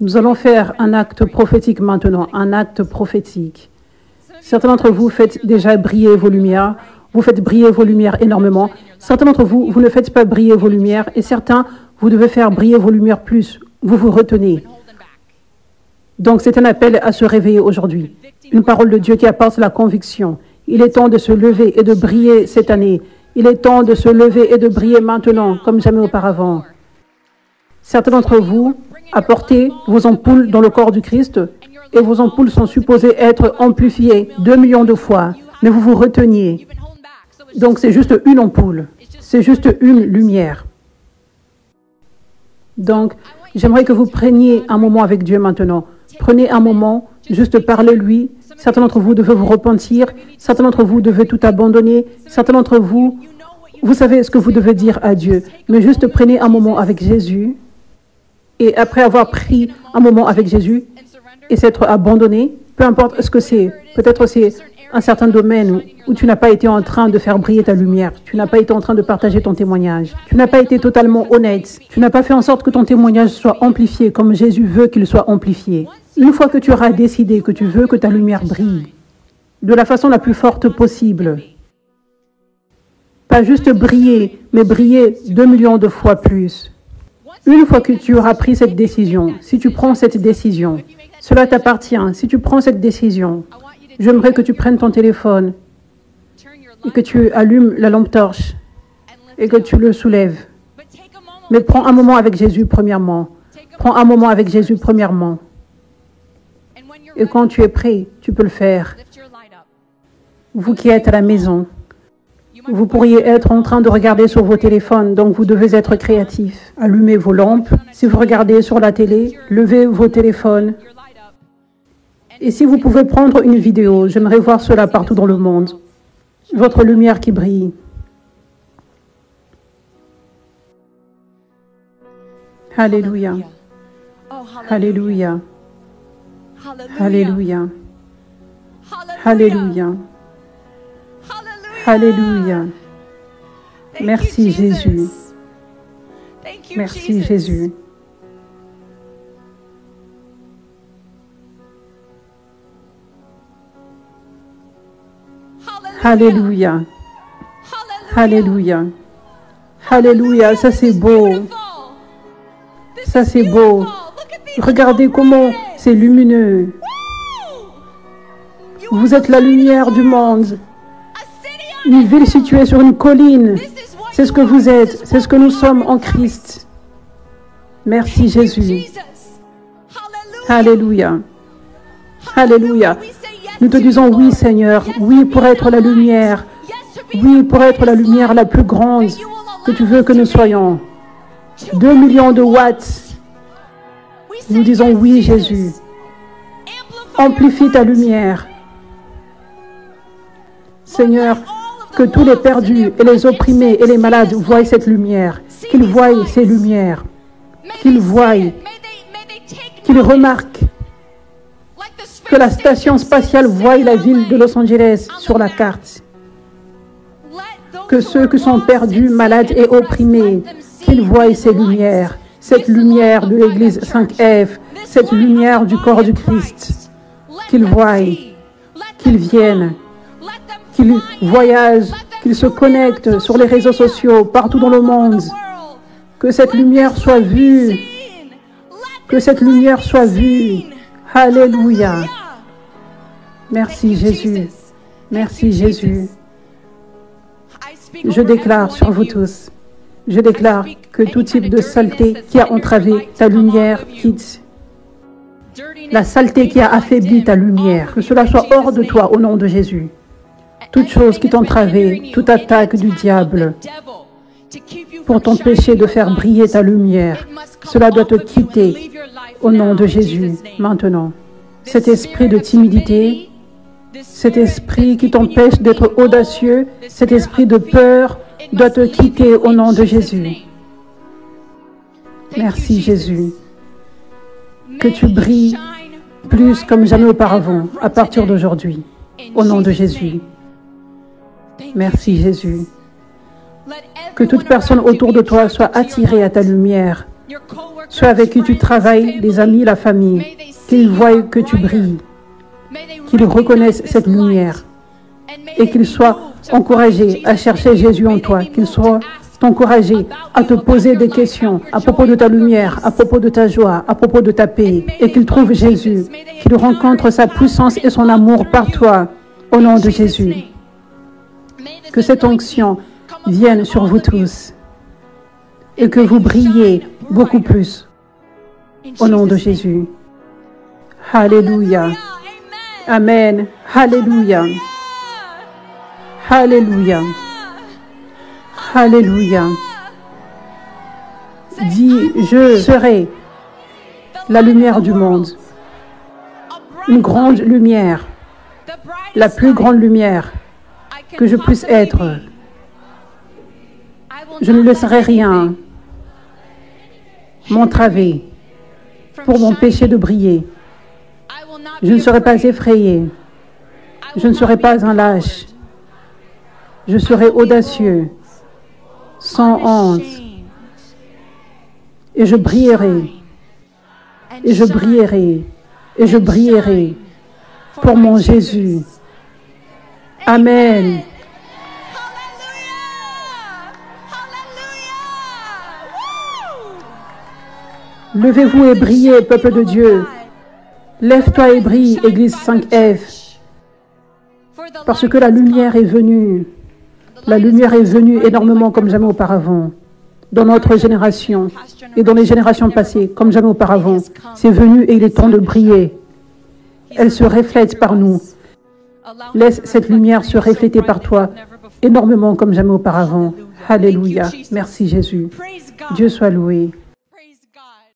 Nous allons faire un acte prophétique maintenant, un acte prophétique. Certains d'entre vous faites déjà briller vos lumières. Vous faites briller vos lumières énormément. Certains d'entre vous, vous ne faites pas briller vos lumières. Et certains, vous devez faire briller vos lumières plus. Vous vous retenez. Donc c'est un appel à se réveiller aujourd'hui. Une parole de Dieu qui apporte la conviction. Il est temps de se lever et de briller cette année. Il est temps de se lever et de briller maintenant, comme jamais auparavant. Certains d'entre vous apportez vos ampoules dans le corps du Christ et vos ampoules sont supposées être amplifiées 2 millions de fois, mais vous vous reteniez. Donc c'est juste une ampoule, c'est juste une lumière. Donc j'aimerais que vous preniez un moment avec Dieu maintenant. Prenez un moment, juste parlez-lui. Certains d'entre vous devez vous repentir. Certains d'entre vous devez tout abandonner. Certains d'entre vous, vous savez ce que vous devez dire à Dieu. Mais juste prenez un moment avec Jésus. Et après avoir pris un moment avec Jésus et s'être abandonné, peu importe ce que c'est, peut-être c'est un certain domaine où tu n'as pas été en train de faire briller ta lumière. Tu n'as pas été en train de partager ton témoignage. Tu n'as pas été totalement honnête. Tu n'as pas fait en sorte que ton témoignage soit amplifié comme Jésus veut qu'il soit amplifié. Une fois que tu auras décidé que tu veux que ta lumière brille de la façon la plus forte possible, pas juste briller, mais briller 2 millions de fois plus. Une fois que tu auras pris cette décision, si tu prends cette décision, cela t'appartient. Si tu prends cette décision, j'aimerais que tu prennes ton téléphone et que tu allumes la lampe torche et que tu le soulèves. Mais prends un moment avec Jésus premièrement. Prends un moment avec Jésus premièrement. Et quand tu es prêt, tu peux le faire. Vous qui êtes à la maison, vous pourriez être en train de regarder sur vos téléphones, donc vous devez être créatif. Allumez vos lampes. Si vous regardez sur la télé, levez vos téléphones. Et si vous pouvez prendre une vidéo, j'aimerais voir cela partout dans le monde. Votre lumière qui brille. Alléluia. Alléluia. Alléluia. Alléluia. Alléluia. Merci Jésus. Merci Jésus. Alléluia. Alléluia. Alléluia. Ça c'est beau. Ça c'est beau. Regardez comment c'est lumineux. Vous êtes la lumière du monde. Une ville située sur une colline. C'est ce que vous êtes. C'est ce que nous sommes en Christ. Merci Jésus. Alléluia. Alléluia. Nous te disons oui Seigneur. Oui pour être la lumière. Oui pour être la lumière la plus grande que tu veux que nous soyons. 2 millions de watts. Nous disons oui Jésus. Amplifie ta lumière. Seigneur, que tous les perdus et les opprimés et les malades voient cette lumière, qu'ils voient ces lumières, qu'ils voient, qu'ils remarquent, que la station spatiale voie la ville de Los Angeles sur la carte, Que ceux qui sont perdus, malades et opprimés, qu'ils voient ces lumières, cette lumière de l'Église 5F, cette lumière du corps du Christ, qu'ils voient, qu'ils viennent, qu'ils voyagent, qu'ils se connectent sur les réseaux sociaux, partout dans le monde. Que cette lumière soit vue. Que cette lumière soit vue. Alléluia. Merci Jésus. Merci Jésus. Je déclare sur vous tous, je déclare que tout type de saleté qui a entravé ta lumière quitte. La saleté qui a affaibli ta lumière, que cela soit hors de toi au nom de Jésus. Toute chose qui t'entravait, toute attaque du diable pour t'empêcher de faire briller ta lumière, cela doit te quitter au nom de Jésus maintenant. Cet esprit de timidité, cet esprit qui t'empêche d'être audacieux, cet esprit de peur doit te quitter au nom de Jésus. Merci Jésus. Que tu brilles plus comme jamais auparavant à partir d'aujourd'hui, au nom de Jésus. Merci Jésus. Que toute personne autour de toi soit attirée à ta lumière, ceux avec qui tu travailles, les amis, la famille, qu'ils voient que tu brilles, qu'ils reconnaissent cette lumière et qu'ils soient encouragés à chercher Jésus en toi, qu'ils soient encouragés à te poser des questions à propos de ta lumière, à propos de ta joie, à propos de ta paix, et qu'ils trouvent Jésus, qu'ils rencontrent sa puissance et son amour par toi, au nom de Jésus. Que cette onction vienne sur vous tous et que vous brillez beaucoup plus, au nom de Jésus. Alléluia. Amen. Alléluia. Alléluia. Alléluia. Dis, je serai la lumière du monde. Une grande lumière. La plus grande lumière que je puisse être. Je ne laisserai rien m'entraver pour m'empêcher de briller. Je ne serai pas effrayé. Je ne serai pas un lâche. Je serai audacieux, sans honte. Et je brillerai. Et je brillerai. Et je brillerai pour mon Jésus. Amen. Levez-vous et brillez, peuple de Dieu. Lève-toi et brille, Église 5F. Parce que la lumière est venue. La lumière est venue énormément comme jamais auparavant. Dans notre génération et dans les générations passées, comme jamais auparavant. C'est venu et il est temps de briller. Elle se reflète par nous. Laisse cette lumière se refléter par toi énormément comme jamais auparavant. Alléluia. Merci Jésus. Dieu soit loué.